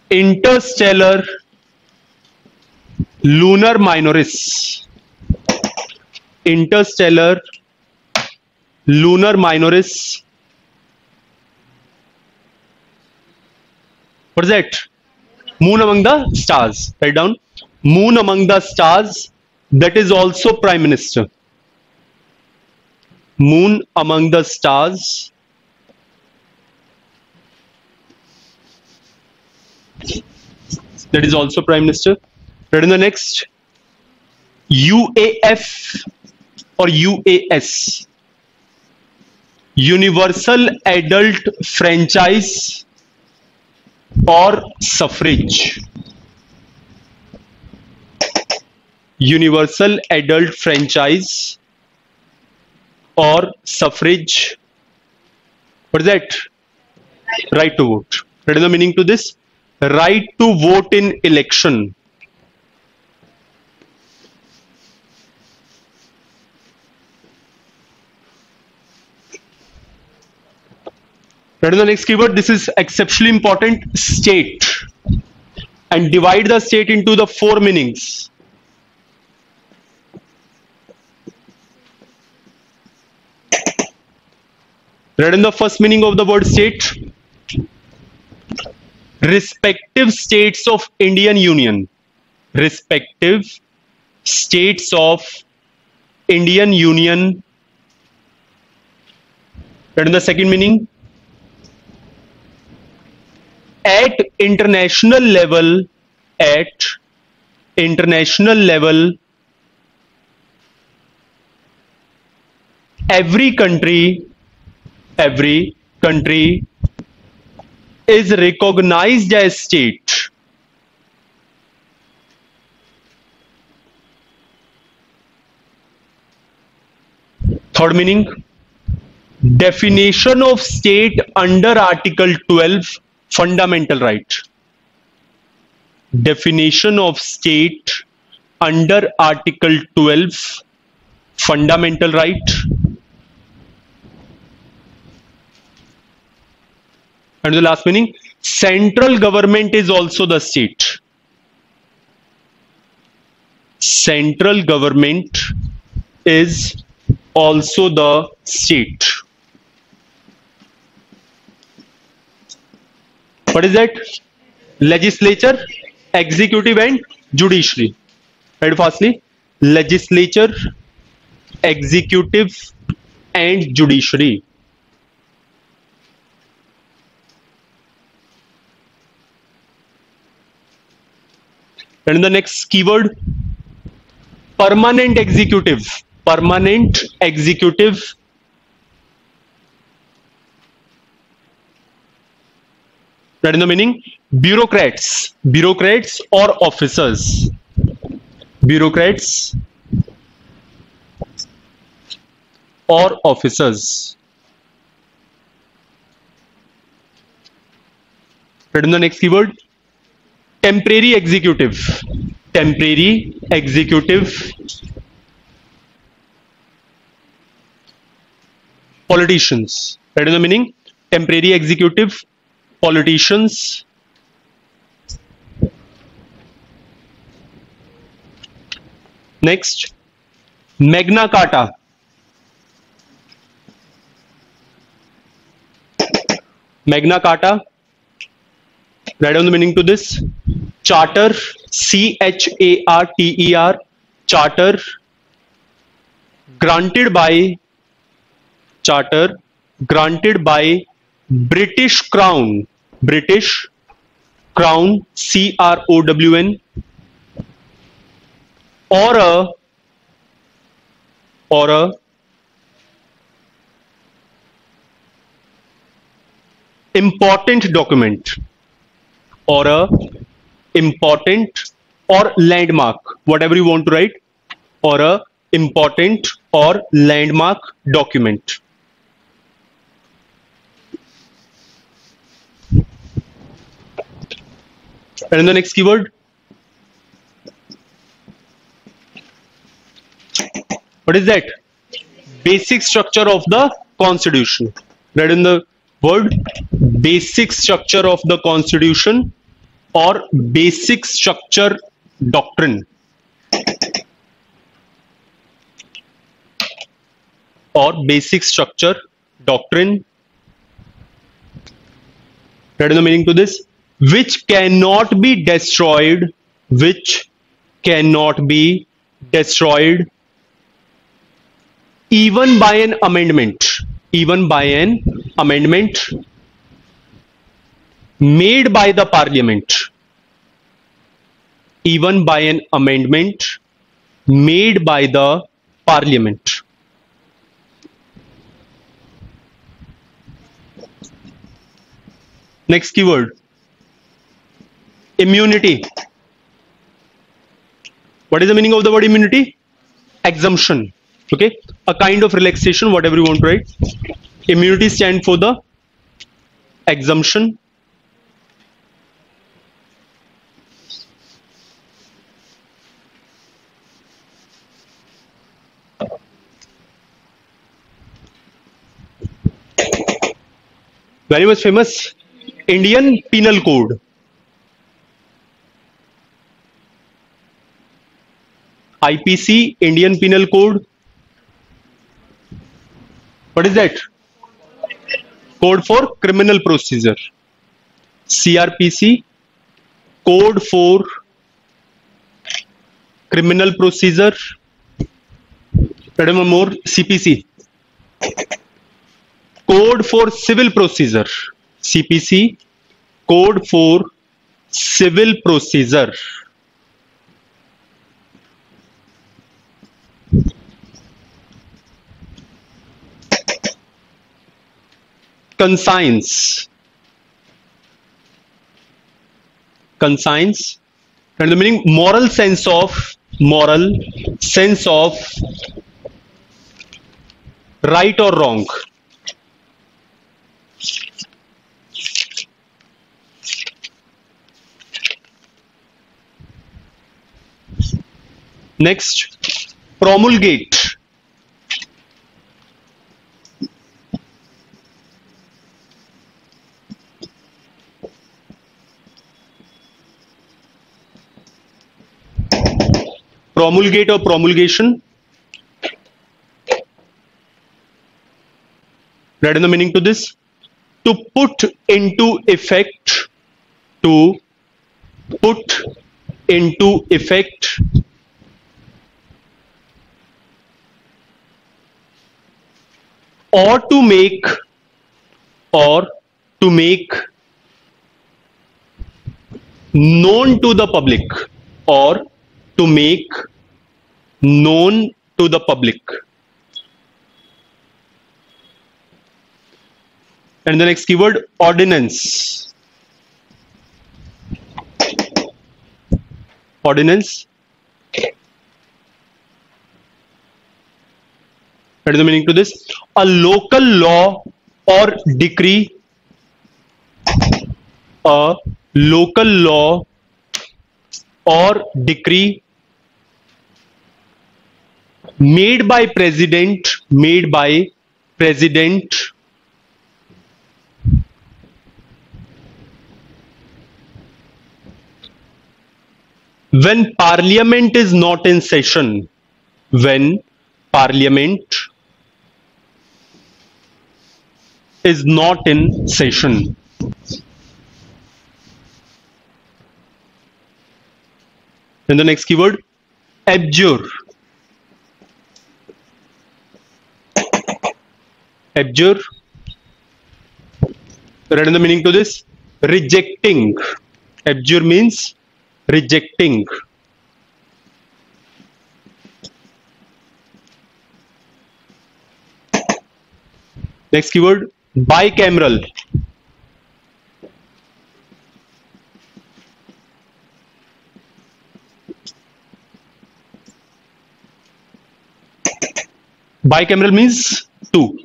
Interstellar lunar minoris, interstellar lunar minoris. What is that? Moon among the stars. Write down. Moon among the stars. That is also Prime Minister. Moon among the stars. That is also Prime Minister. Write in the next. UAF or UAS. Universal Adult Franchise or Suffrage. Universal Adult Franchise or Suffrage. What is that? Right to vote. What is the meaning to this? Right to vote in election. What is the next keyword? This is exceptionally important. State. And divide the state into the 4 meanings. Read in the first meaning of the word state. Respective states of Indian Union. Respective states of Indian Union. Read in the second meaning. At international level, every country is recognized as state. Third meaning, definition of state under Article 12, fundamental right. Definition of state under Article 12, fundamental right. And the last meaning, central government is also the state. Central government is also the state. What is that? Legislature, executive and judiciary. Read fastly. Legislature, executive and judiciary. And the next keyword, permanent executive. Permanent executive. That is the meaning. Bureaucrats. Bureaucrats or officers. Bureaucrats or officers. That is the next keyword. Temporary executive. Temporary executive. Politicians. That is the meaning. Temporary executive. Politicians. Next, Magna Carta. Magna Carta. Write down the meaning to this. Charter, CHARTER, charter, granted by British Crown, British Crown, CROWN, or a important document, or a important or landmark, whatever you want to write, or a important or landmark document. And in the next keyword, what is that? Basic structure of the Constitution. Read in the word, basic structure of the Constitution or basic structure doctrine. or basic structure, doctrine. That is the meaning to this. Which cannot be destroyed, which cannot be destroyed even by an amendment, even by an amendment made by the parliament, even by an amendment made by the parliament. Next keyword, immunity. What is the meaning of the word immunity? Exemption. Okay, a kind of relaxation, whatever you want to write. Immunity stands for the exemption. Very much famous Indian Penal Code. IPC, Indian Penal Code. What is that? Code for Criminal Procedure. CRPC, Code for Criminal Procedure. One more, CPC, Code for Civil Procedure. CPC, Code for Civil Procedure. Conscience. Conscience. And the meaning, moral sense of right or wrong. Next, promulgate. Promulgate or promulgation. Read in the meaning to this. To put into effect. To put into effect. Or to make known to the public, or to make known to the public. And the next keyword, ordinance. Ordinance. What is the meaning to this? A local law or decree. A local law or decree made by president, when parliament is not in session, when parliament is not in session. And the next keyword, abjure. Abjure. Read in the meaning to this, rejecting. Abjure means rejecting. Next keyword, bicameral. Bicameral means two.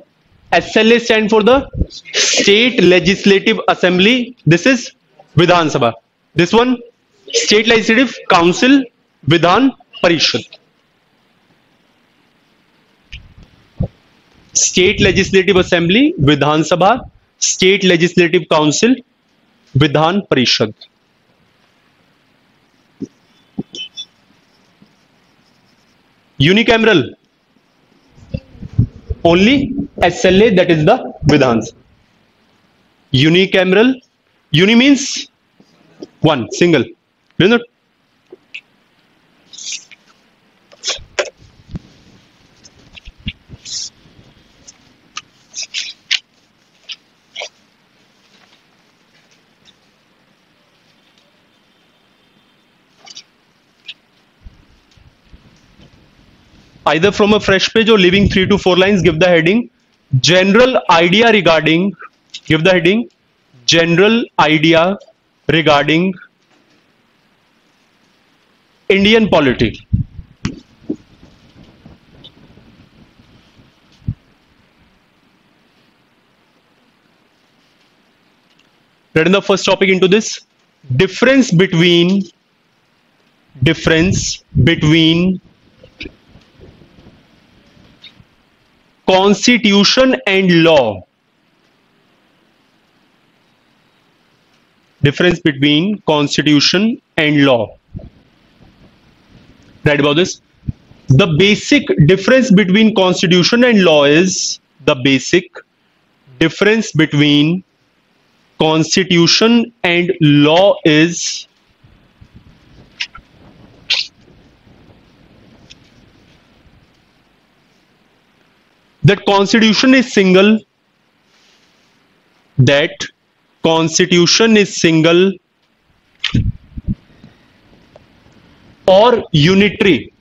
SLA stand for the State Legislative Assembly. This is Vidhan Sabha. This one, State Legislative Council, Vidhan Parishad. State Legislative Assembly, Vidhan Sabha. State Legislative Council, Vidhan Parishad. Unicameral. Only SLA, that is the Vidhan Sabha. Unicameral. Uni means one, single. Isn't it? Either from a fresh page or leaving 3 to 4 lines, give the heading general idea regarding, give the heading general idea regarding Indian polity. Written the first topic into this. Difference between constitution and law. Difference between constitution and law. Right about this. The basic difference between constitution and law is, the basic difference between constitution and law is that constitution is single, that constitution is single or unitary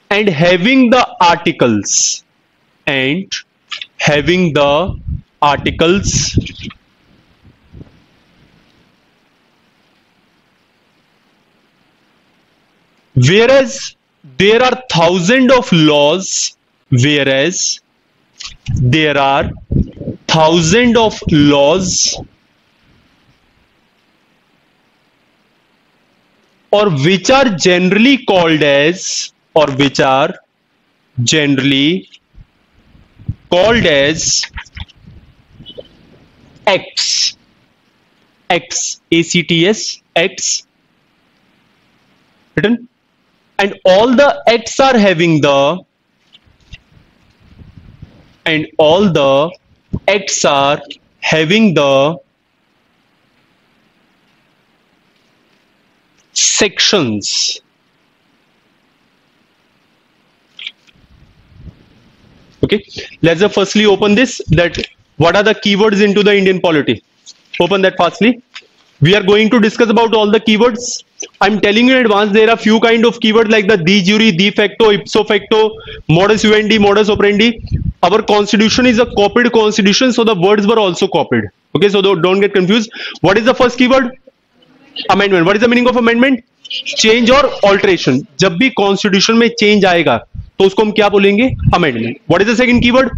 and having the articles whereas there are thousands of laws, or which are generally called as, acts, ACTS, acts, written, and all the acts are having the, sections. Okay, let's firstly open this, that what are the keywords into the Indian polity. Open that fastly. We are going to discuss about all the keywords. I'm telling you in advance, there are few kind of keywords like the de jure, de facto, ipso facto, modus vivendi, modus operandi. Our constitution is a copied constitution, so the words were also copied. Okay, so don't get confused. What is the first keyword? Amendment. What is the meaning of amendment? Change or alteration. जब भी constitution में change आएगा तो उसको हम क्या बोलेंगे? Amendment. What is the second keyword?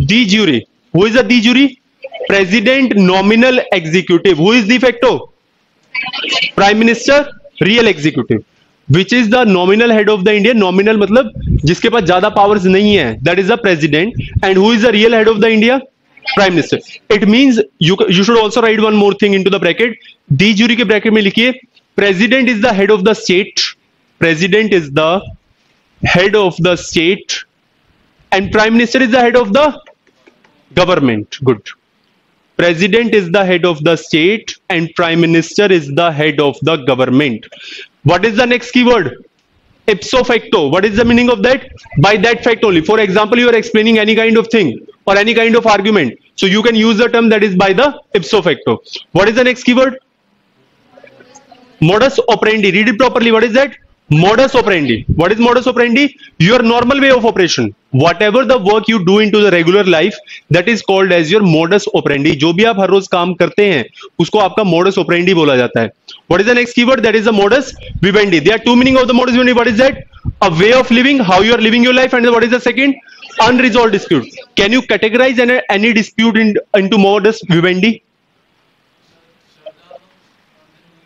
De jure. Who is the de jure? President, nominal executive. Who is de facto? Prime Minister, real executive. Which is the nominal head of the India? Nominal मतलब जिसके पास ज्यादा powers नहीं है. That is the president. And who is the real head of the India? Prime Minister. It means you should also write one more thing into the bracket. De jure के bracket में लिखिए, President is the head of the state. President is the head of the state, and Prime Minister is the head of the government. Good. President is the head of the state, and Prime Minister is the head of the government. What is the next keyword? Ipso facto. What is the meaning of that? By that fact only. For example, you are explaining any kind of thing or any kind of argument, so you can use the term that is by the ipso facto. What is the next keyword? Modus operandi. Read it properly. What is that? Modus operandi. What is modus operandi? Your normal way of operation. Whatever the work you do into the regular life, that is called as your modus operandi. जो भी आप हर रोज काम करते हैं, उसको आपका modus operandi बोला जाता है. What is the next keyword? That is the modus vivendi. There are two meaning of the modus vivendi. What is that? A way of living, how you are living your life, and what is the second? Unresolved dispute. Can you categorize any dispute into modus vivendi?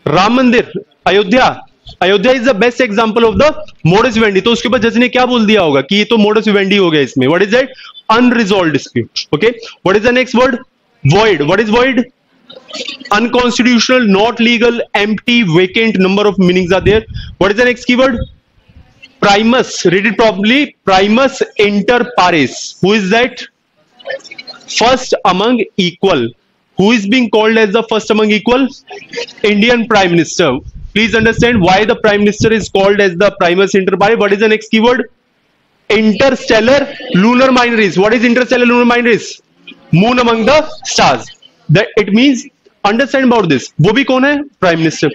Ram Mandir, Ayodhya is the best example of the modus vivendi. तो उसके बाद जज ने क्या बोल दिया होगा कि ये तो मोडस विवेंडी हो गया इसमें. What is that? Unresolved dispute. Okay, what is the next word? Void. What is void? unconstitutional, not legal, empty, vacant, number of meanings are there. What is the next keyword? Primus. Read it properly. Primus inter pares. Who is that? First among equal. Who is being called as the first among equal? Indian Prime Minister. Please understand why the Prime Minister is called as the primus inter pares. What is the next keyword? Interstellar lunar minor rays. What is interstellar lunar minor rays? Moon among the stars. That it means, understand about this. वो भी कौन है? Prime Minister.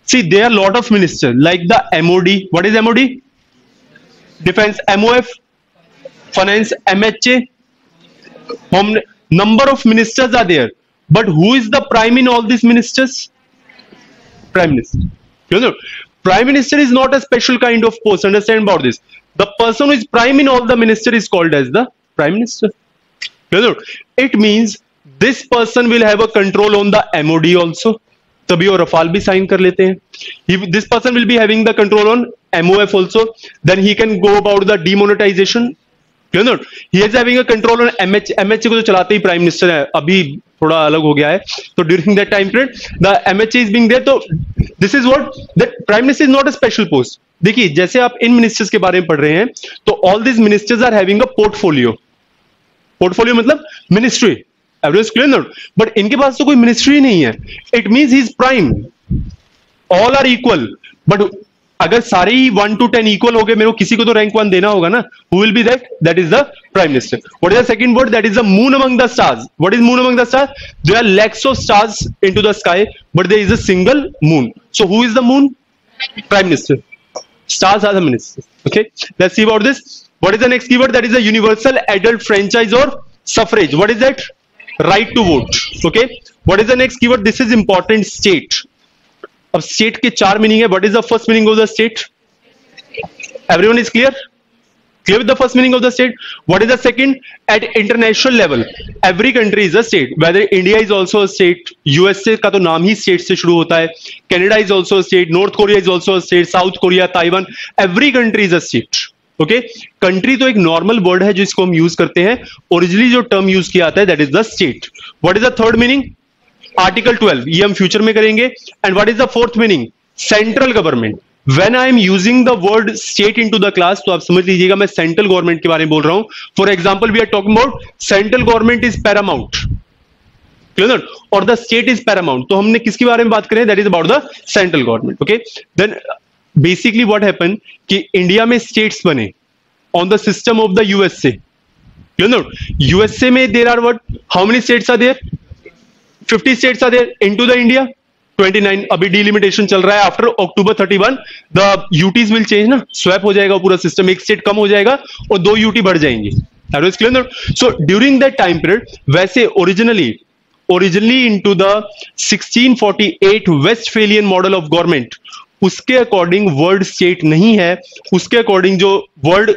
See, there are a lot of ministers like the MOD. What is MOD? Defense, MOF, Finance, MHA. Number of ministers are there. But who is the prime in all these ministers? Prime Minister. You know, Prime Minister is not a special kind of post. Understand about this. The person who is prime in all the minister is called as the Prime Minister. You know, it means this person will have a control on the MOD also. तभी वो Rafale भी sign कर लेते हैं. This person will be having the control on MOF also. Then he can go about the demonetization. You know, he is having a control on MH. MHA को तो चलाते ही prime minister है. अभी थोड़ा अलग हो गया है. तो during that time period, the MHA is being there. तो this is what that prime minister is not a special post. देखिए, जैसे आप इन मिनिस्टर्स के बारे में पढ़ रहे हैं, तो all these ministers are having a portfolio. Portfolio मतलब ministry. Everyone is clear not. But इनके पास तो कोई मिनिस्ट्री नहीं है. It means he is prime. All are equal. But अगर सारे ही 1 to 10 इक्वल हो गए, मेरे को किसी को तो रैंक 1 देना होगा ना. Who will be that? That is the prime minister. What is the second word? That is the moon among the stars. What is moon among the stars? There are lakhs of stars into the sky, but there is a single moon. So who is the moon? Prime minister. Stars are the ministers. Okay, let's see about this. What is the next keyword? That is the universal adult franchise or suffrage. What is that? Right to vote. Okay. What is the next keyword? This is important. State. अब state के 4 meaning है. What is the first meaning of the state? Everyone is clear? Clear with the first meaning of the state? What is the second? At international level, every country is a state. Whether India is also a state, USA का तो नाम ही state से शुरू होता है. Canada is also a state. North Korea is also a state. South Korea, Taiwan, every country is a state. Okay? Country तो एक normal word है जिसको हम use करते हैं. Originally जो term use किया आता है, that is the state. What is the third meaning? Article 12. ये हम future में करेंगे. And what is the fourth meaning? Central government. When I am using the word state into the class, तो आप समझ लीजिएगा मैं सेंट्रल गवर्नमेंट के बारे में बोल रहा हूं. For example, we are talking about central government is paramount. Clear? और द स्टेट इज पैरामाउंट. तो हमने किसके बारे में बात करें? That is about the central government. Okay, then basically what happen कि इंडिया में स्टेट्स बने on the system of the USA. Clear? USA में there are what, how many states are there? 50 states are there into the India. 29. अभी delimitation चल रहा है. After October 31 the UTs will change ना, swap हो जाएगा पूरा सिस्टम. एक स्टेट कम हो जाएगा और 2 यूटी बढ़ जाएंगे. So during that time period, वैसे originally into the 1648 Westphalian model of government, उसके अकॉर्डिंग वर्ड स्टेट नहीं है. उसके अकॉर्डिंग जो वर्ड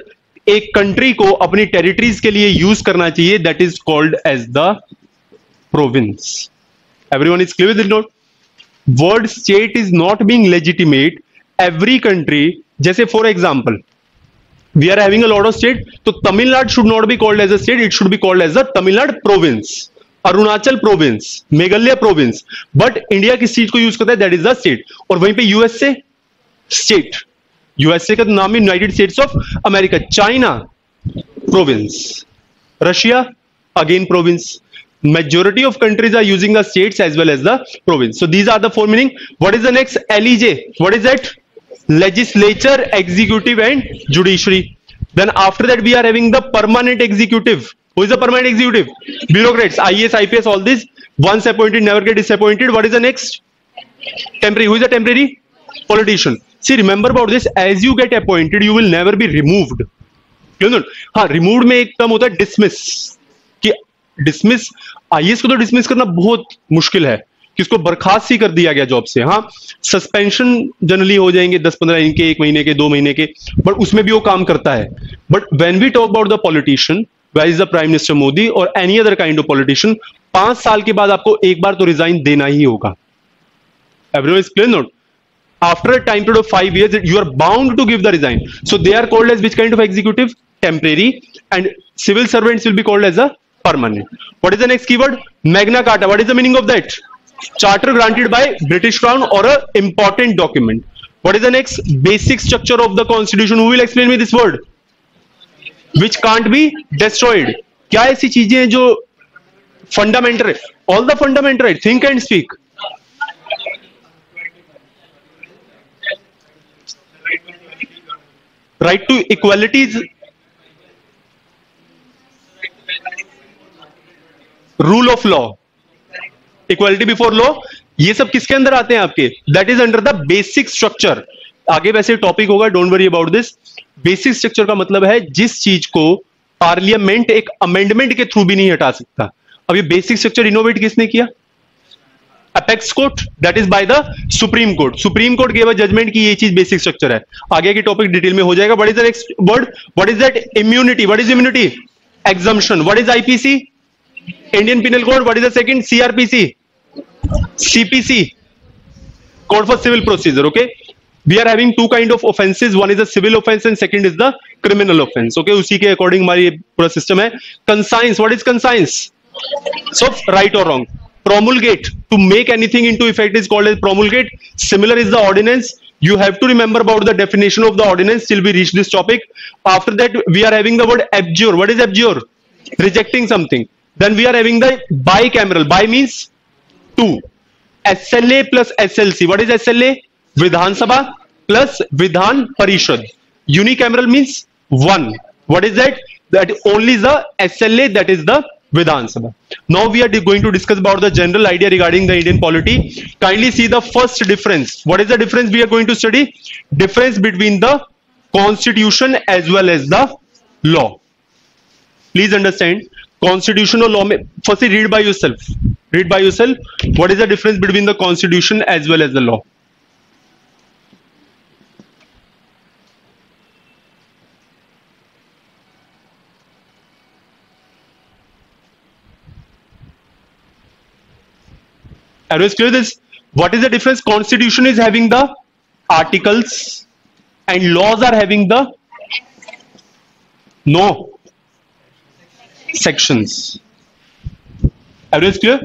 एक कंट्री को अपनी टेरिटरीज के लिए यूज करना चाहिए, that is called as the province. Everyone is clear with it? Note. Word state is not being legitimate. Every country, जैसे for example, we are having a lot of state, तो Tamil Nadu should not be called as a state, it should be called as the Tamil Nadu province, Arunachal province, Meghalaya province. But India किस चीज को use करता है? That is the state. और वहीं पे USA state, USA का नाम है United states of America. China province, Russia again province. Majority of countries are using the states as well as the province. So these are the 4 meaning. What is the next? LEJ. What is that? Legislature, executive and judiciary. Then after that we are having the permanent executive. Who is the permanent executive? Bureaucrats, IAS, IPS, all these. Once appointed, never get disappointed. What is the next? Temporary. Who is the temporary? Politician. See, remember about this. As you get appointed, you will never be removed. You know? हाँ, removed में एक term होता है dismiss. कि dismiss, IAS को तो dismiss करना बहुत मुश्किल है कि उसको बर्खास्त ही कर दिया गया जॉब से. हाँ, सस्पेंशन जनरली हो जाएंगे 10-15 दिन के, 1 महीने के, 2 महीने के, बट उसमें भी वो काम करता है. But when we talk about the politician, where is the prime minister Modi और any other kind of politician, 5 साल के बाद आपको एक बार तो रिजाइन देना ही होगा. Everyone is clear? Note. After a time period of 5 years, you are bound to give the resign. So they are called as which kind of executive? Temporary. And civil servants will be called as a permanent. What is the next keyword? Magna Carta. What is the meaning of that? Charter granted by British Crown or a important document. What is the next? Basic structure of the constitution. Who will explain me this word? Which can't be destroyed. क्या ऐसी चीजें हैं जो fundamental है? All the fundamental right. Think and speak. Right to equality is rule of law, equality before law, ये सब किसके अंदर आते हैं आपके? That is under the basic structure. आगे वैसे टॉपिक होगा, don't worry about this. Basic structure का मतलब है जिस चीज को पार्लियामेंट एक अमेंडमेंट के थ्रू भी नहीं हटा सकता. अब ये बेसिक स्ट्रक्चर इनोवेट किसने किया? Apex court, that is by the supreme court. Supreme court gave a judgement की ये चीज बेसिक स्ट्रक्चर है. आगे की टॉपिक डिटेल में हो जाएगा. What is the next word? What is that? Immunity. What is immunity? Exemption. What is IPC? Indian Penal Code. What is the second? CRPC, CPC, Code for Civil Procedure. Okay, we are having two kind of offenses. One is a civil offense and second is the criminal offense. Okay, उसी के according हमारी पूरा system है. Conscience. What is conscience? So right or wrong. Promulgate. To make anything into effect is called as promulgate. Similar is the ordinance. You have to remember about the definition of the ordinance till we reach this topic. After that, we are having the word abjure. What is abjure? Rejecting something. Then we are having the bicameral. Bi means two. SLA plus SLC. What is SLA? Vidhan Sabha plus Vidhan Parishad. Unicameral means one. What is that? That only is the SLA, that is the Vidhan Sabha. Now we are going to discuss about the general idea regarding the Indian polity. Kindly see the first difference. What is the difference we are going to study? Difference between the constitution as well as the law. Please understand. Constitution or law में firstly read by yourself. Read by yourself. What is the difference between the constitution as well as the law? Everyone is clear this? What is the difference? Constitution is having the articles and laws are having the sections. Everyone is clear?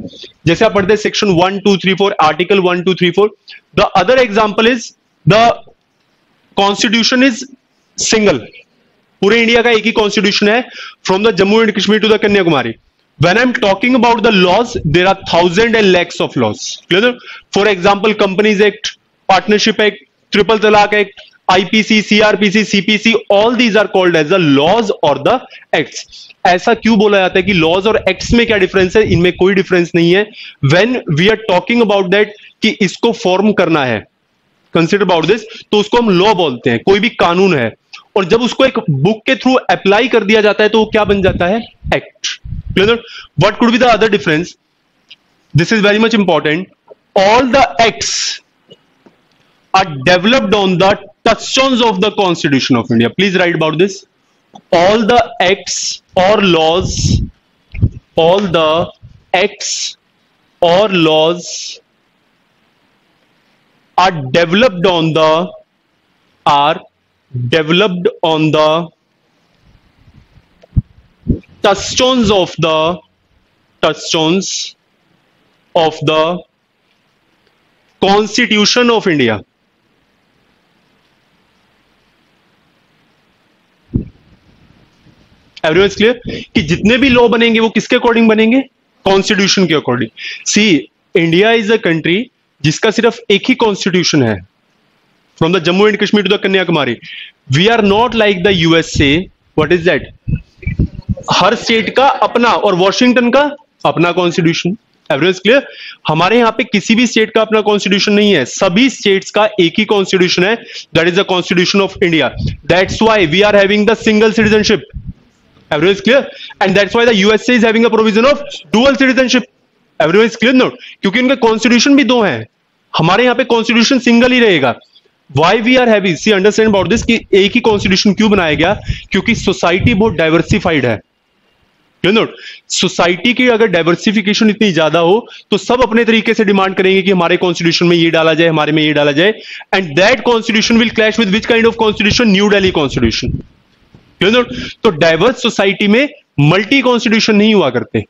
जैसे आप पढ़ते हैं section 1, 2, 3, 4, article 1, 2, 3, 4. The other example is the constitution is single. पूरे India का एक ही constitution है from the Jammu and Kashmir to the Kanyakumari. When I'm talking about the laws, there are thousands and lakhs of laws. Clear? For example, Companies Act, Partnership Act, Triple Talaq Act, IPC, CRPC, CPC, all these are called as the laws or the acts. ऐसा क्यों बोला जाता है कि laws और acts में क्या difference है? इनमें कोई difference नहीं है. When we are talking about that कि इसको form करना है, consider about this, तो उसको हम law बोलते हैं. कोई भी कानून है और जब उसको एक book के through apply कर दिया जाता है तो वो क्या बन जाता है? Act. What could be the other difference? This is very much important. All the acts are developed on the touchstones of the Constitution of India. Please write about this. All the acts or laws, all the acts or laws are developed on the touchstones of the Constitution of India. Everyone is clear? कि जितने भी law बनेंगे वो किसके according बनेंगे? Constitution के according. See, India is a country जिसका सिर्फ एक ही कॉन्स्टिट्यूशन है, from the Jammu and Kashmir to the Kanyakumari. We are not like the USA. What is that? हर स्टेट का अपना और वॉशिंगटन का अपना कॉन्स्टिट्यूशन. Everyone is clear? हमारे यहाँ पे किसी भी स्टेट का अपना कॉन्स्टिट्यूशन नहीं है, सभी स्टेट्स का एक ही कॉन्स्टिट्यूशन है, that is the constitution of India. That's why we are having the single citizenship. Everyone is clear? And that's why the USA is having a provision of dual citizenship. Everyone is clear now? क्योंकि उनके constitution भी दो हैं, हमारे यहाँ पे constitution single ही रहेगा. Why we are having, see understand about this कि एक ही कॉन्स्टिट्यूशन क्यों बनाया गया? क्योंकि सोसाइटी बहुत डाइवर्सिफाइड है. सोसाइटी की अगर डाइवर्सिफिकेशन इतनी ज्यादा हो तो सब अपने तरीके से डिमांड करेंगे कि हमारे कॉन्स्टिट्यूशन में ये डाला जाए, हमारे में ये डाला जाए. And that constitution will clash with which kind of constitution? New Delhi constitution. तो डाइवर्स सोसाइटी में मल्टी कॉन्स्टिट्यूशन नहीं हुआ करते.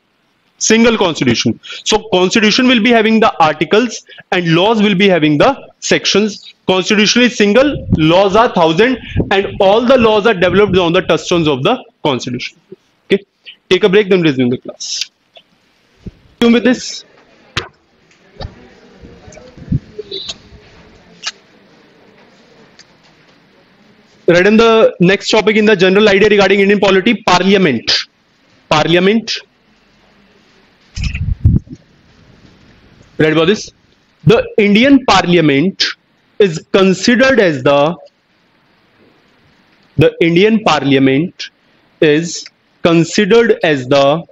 Single constitution. So constitution will be having the articles and laws will be having the sections. Constitution is single, laws are 1,000, and all the laws are developed on the touchstones of the constitution. Okay, take a break, then resume the class. With this. Right, in the next topic in the general idea regarding Indian polity, parliament. Parliament. Right about this? The Indian parliament is considered as the Indian parliament is considered as the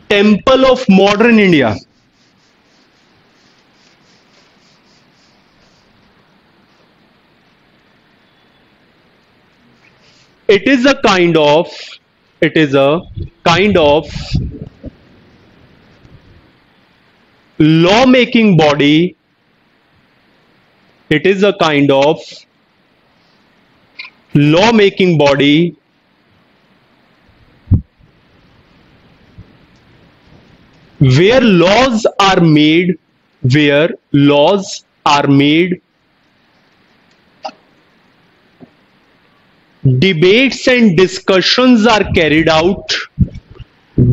temple of modern India. It is a kind of law-making body. It is a kind of law-making body where laws are made, debates and discussions are carried out,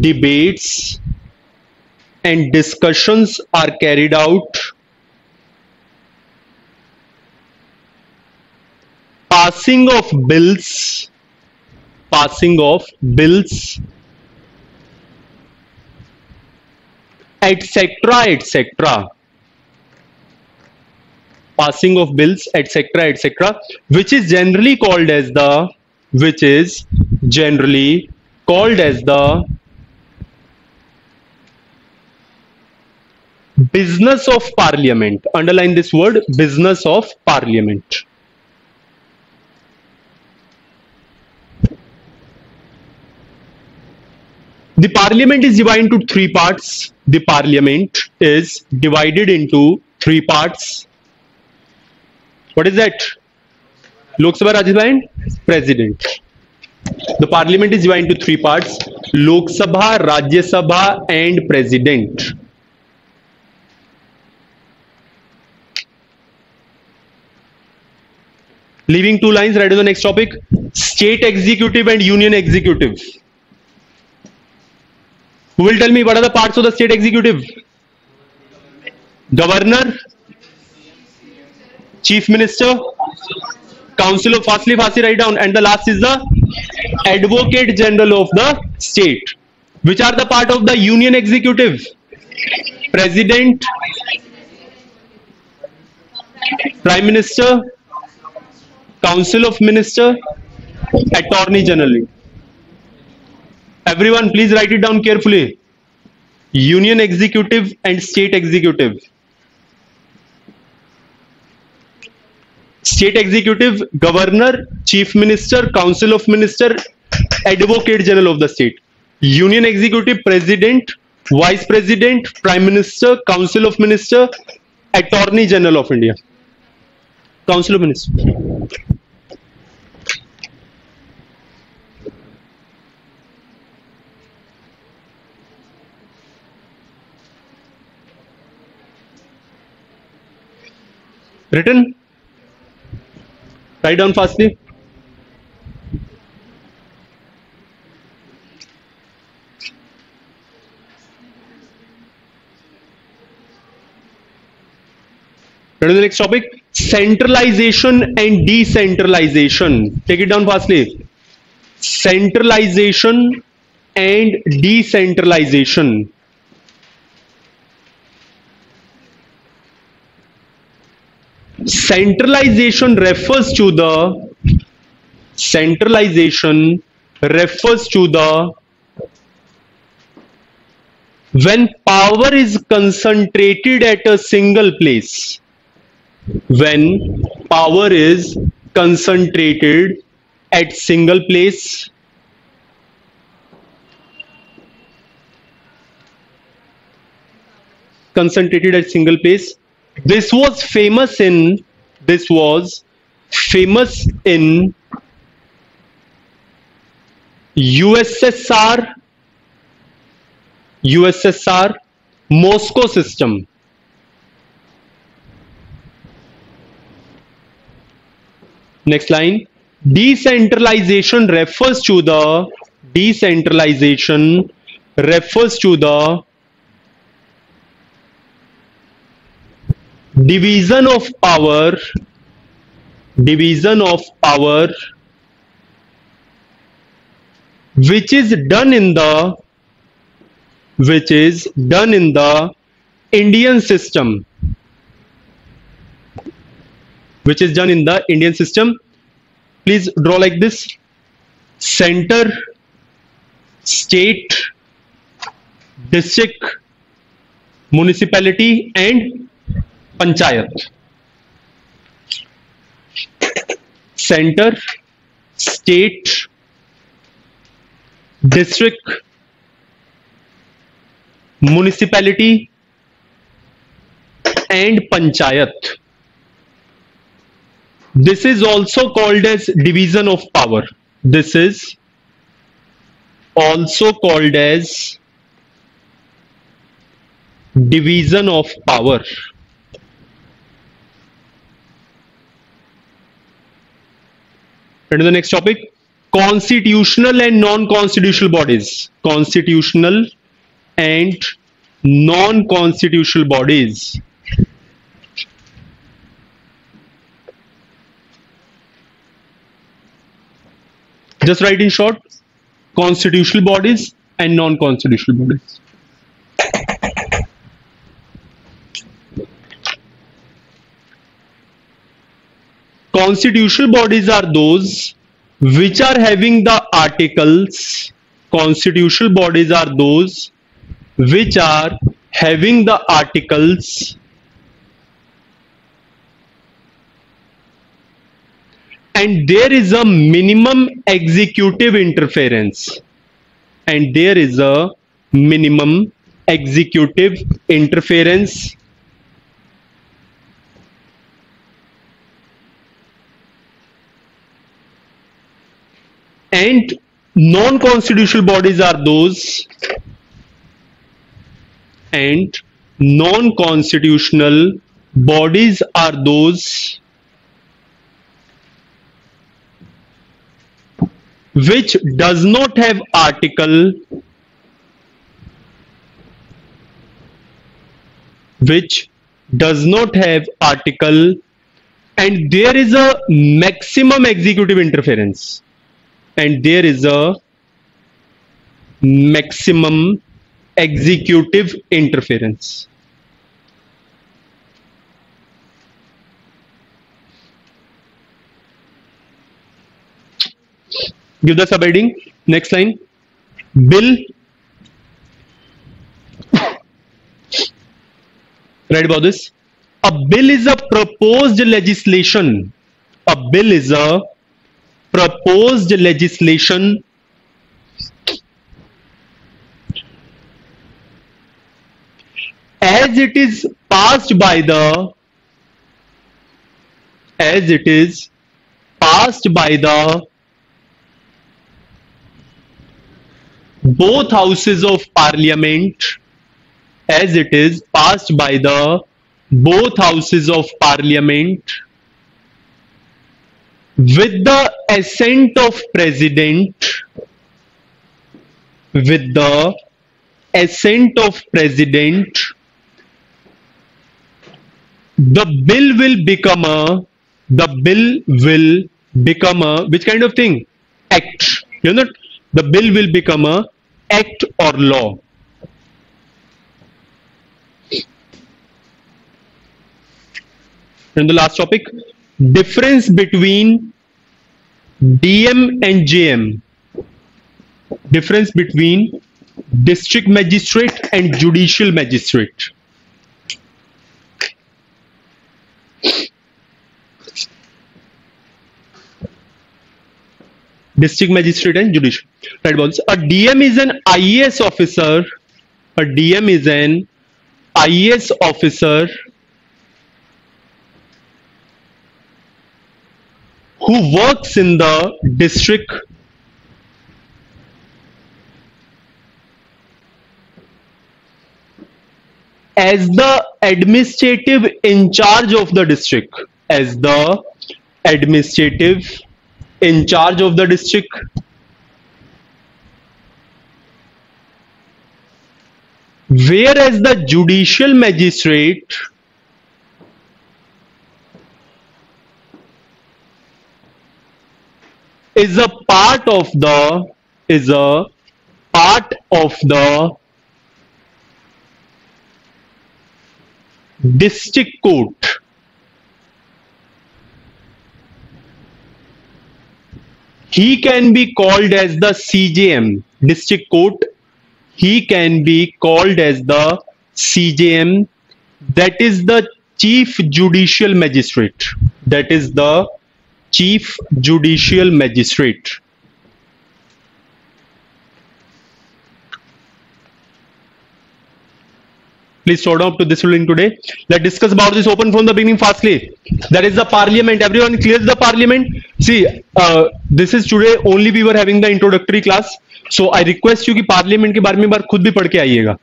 debates and discussions are carried out, passing of bills, etc., etc., passing of bills, etc., etc., which is generally called as the business of parliament. Underline this word, business of parliament. The parliament is divided into three parts. The parliament is divided into three parts. What is that? Lok Sabha, Rajya Sabha, and President. The parliament is divided into three parts: Lok Sabha, Rajya Sabha, and President. Leaving two lines, right to the next topic: state executive and union executive. Who will tell me what are the parts of the state executive? Governor, Chief Minister, Council of, fastly write down, and the last is the Advocate General of the state. Which are the part of the union executive? President, Prime Minister, Council of Minister, Attorney General. Everyone, please write it down carefully. Union executive and state executive. State executive: Governor, Chief Minister, Council of Minister, Advocate General of the state. Union executive: President, Vice President, Prime Minister, Council of Minister, Attorney General of India. Council of Ministers. Written? Write down fastly. Go to the next topic: centralization and decentralization. Take it down fastly. Centralization and decentralization. Centralization refers to the when power is concentrated at a single place. When power is concentrated at single place. Concentrated at single place. This was famous in USSR USSR, Moscow system. Next line. Decentralization refers to the division of power which is done in the Indian system. Please draw like this: center, state, district, municipality, and panchayat. Center, state, district, municipality, and panchayat. This is also called as division of power. This is also called as division of power. And to the next topic, constitutional and non-constitutional bodies. Constitutional and non-constitutional bodies. Just write in short: constitutional bodies and non-constitutional bodies. Constitutional bodies are those which are having the articles. Constitutional bodies are those which are having the articles and there is a minimum executive interference. And non-constitutional bodies are those which does not have article, and there is a maximum executive interference. Give the subheading. Next line. Bill. Write about this. A bill is a proposed legislation. As it is passed by the both houses of parliament, with the assent of president, the bill will become a which kind of thing? Act. You know, the bill will become a act or law. And the last topic, difference between DM and JM. Difference between district magistrate and judicial magistrate. District magistrate and judicial. Right, balls. A DM is an IAS officer. Who works in the district as the administrative in charge of the district, as the administrative in charge of the district, whereas the judicial magistrate is a part of the district court. He can be called as the CJM, district court. He can be called as the CJM, that is the chief judicial magistrate. That is the chief judicial magistrate. Please slow down to this ruling today. Let's discuss about this open from the beginning fastly. That is the parliament. Everyone clears the parliament? See, this is today only we were having the introductory class. So I request you कि parliament के बारे में एक बार खुद भी पढ़ के आइएगा.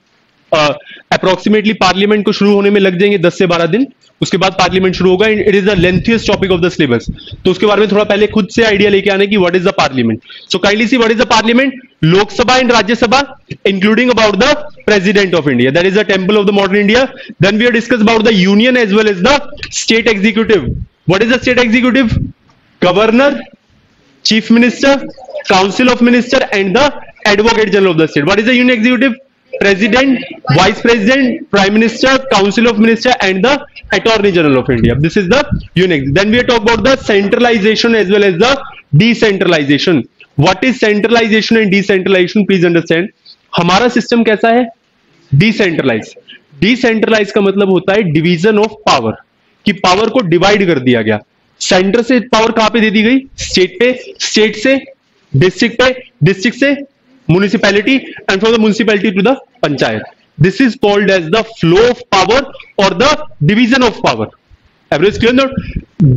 अप्रोक्सीमेटली पार्लियामेंट को शुरू होने में लग जाएंगे 10 से 12 दिन. उसके बाद पार्लियामेंट शुरू होगा. It is the lengthiest topic of the syllabus. तो उसके बारे में थोड़ा पहले खुद से आइडिया लेके आने की what is the parliament. So kindly see what is the parliament. Lok Sabha and Rajya Sabha including about the president of India, that is the temple of the modern India. Then we have discussed about the union as well as the state executive. What is the state executive? Governor, chief minister, council of minister and the advocate general of the state. What is the union executive? President, vice president, prime minister, council of minister and the attorney general of India. This is the union. Then we talk about the centralization as well as the decentralization. What is centralization and decentralization? Please understand. हमारा system कैसा है? Decentralise. Decentralise का मतलब होता है division of power, कि power को divide कर दिया गया. सेंटर से पावर कहां पे दे दी गई? स्टेट पे, स्टेट से डिस्ट्रिक्ट पे, डिस्ट्रिक्ट से municipality and from the municipality to the panchayat. This is called as the flow of power और the division of power. Everyone clear not?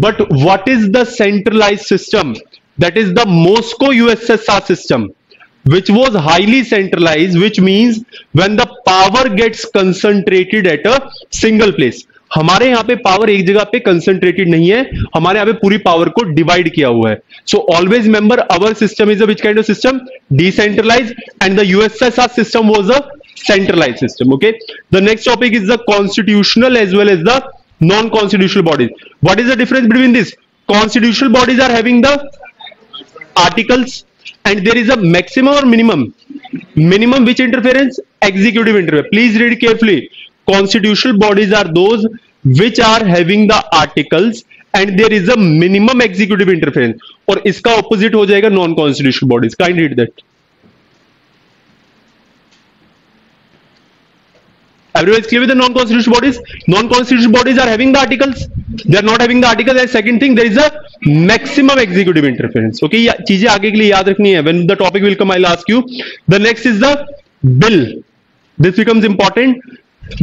But what is the centralize system? That is the Moscow USSR system, which was highly centralized, which means when the power gets concentrated at a single place. हमारे यहाँ पे power एक जगह पे concentrated नहीं है, हमारे यहाँ पे पूरी पावर को डिवाइड किया हुआ है. So always remember our system is a which kind of system? Decentralized, and the USSR system was a centralized system. Okay, the next topic is the constitutional as well as the non-constitutional bodies. What is the difference between this? Constitutional bodies are having the articles and there is a maximum or minimum which interference? Executive interference. Please read carefully. Constitutional bodies are those which are having the articles and there is a minimum executive interference. और इसका opposite हो जाएगा non constitutional bodies. Kindly read that. Everyone is clear with the non-constitutional bodies? Non-constitutional bodies are having the articles. They are not having the articles. And second thing, there is a maximum executive interference. Okay, ये चीजें आगे के लिए याद रखनी है. When the topic will come, I'll ask you. The next is the bill. This becomes important.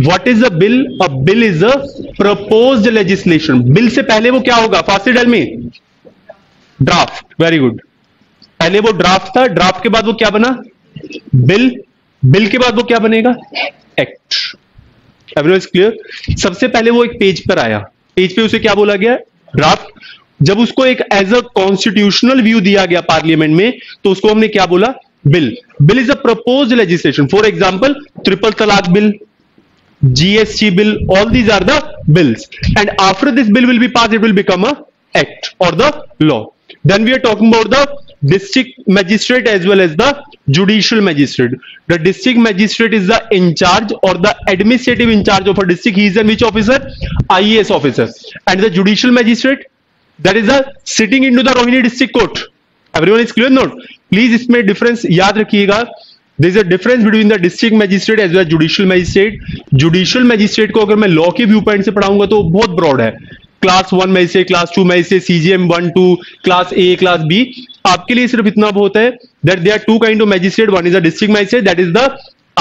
What is a bill? A bill is a proposed legislation. Bill से पहले वो क्या होगा? Fastly tell me. Draft. Very good. पहले वो draft था. Draft के बाद वो क्या बना? Bill. Bill के बाद वो क्या बनेगा? Act. Everyone is clear? सबसे पहले वो एक पेज पर आया. पेज पे उसे क्या बोला गया? ड्राफ्ट. जब उसको एक एज अ कॉन्स्टिट्यूशनल व्यू दिया गया पार्लियामेंट में, तो उसको हमने क्या बोला? Bill. Bill is a proposed legislation. For example, triple talaq bill, GST bill, all these are the bills. And after this bill will be passed, it will become a act or the law. Then we are talking about the district magistrate as well as the judicial magistrate. The district magistrate is the in charge or the administrative in charge of a district. He is a which officer? IAS officer. And the judicial magistrate, that is the sitting into the Rohini district court. Everyone is clear? Note. Please इसमें difference याद रखिएगा. There is a difference between the district magistrate as well as judicial magistrate. Judicial magistrate को अगर मैं law के view point से पढ़ाऊंगा तो बहुत ब्रॉड है. क्लास 1 में से, क्लास 2 में से, CGM 1, 2, class A, class B. आपके लिए सिर्फ इतना बहुत है that there are two kind of magistrate. One is a district magistrate, that is the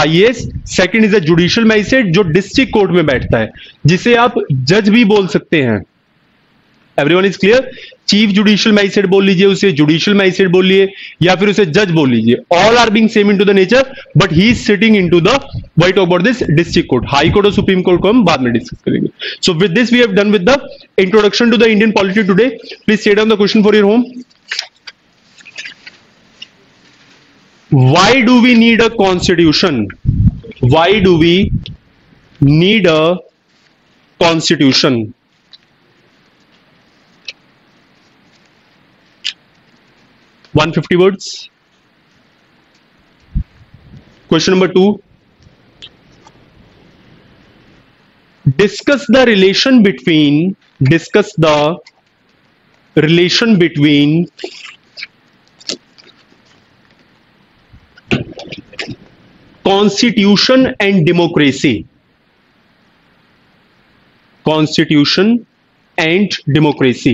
IAS. Second is a judicial magistrate जो district court में बैठता है, जिसे आप जज भी बोल सकते हैं. Everyone is clear? Chief judicial magistrate बोल लीजिए, उसे जुडिशियल मैजिस्ट्रेट बोल लीजिए, या फिर उसे जज बोल लीजिए, all are being same into the nature, but he is sitting into the why talk about this district court, high court और सुप्रीम कोर्ट को हम बाद में डिस्कस करेंगे. So with this we have done with the introduction to the Indian polity today. Please take down the question for your home. Why do we need a constitution? Why do we need a constitution? One 50 words. Question number 2. Discuss the relation between constitution and democracy. Constitution and democracy.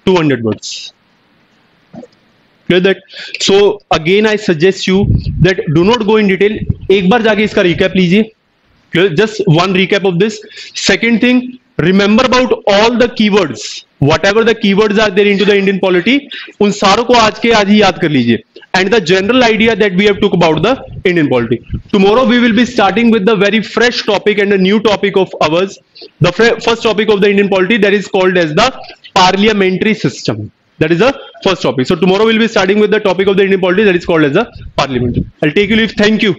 200 words. Clear that? So again I suggest you that do not go in detail. एक बार जाके इसका recap लीजिए. Just one recap of this. Second thing, remember about all the keywords. Whatever the keywords are there into the Indian polity, उन सारों को आज के आज ही याद कर लीजिए. And the general idea that we have took about the Indian polity. Tomorrow we will be starting with the very fresh topic and a new topic of ours. The first topic of the Indian polity, that is called as the parliamentary system. That is the first topic. So tomorrow we'll be starting with the topic of the Indian polity that is called as the parliament. I'll take you leave. Thank you.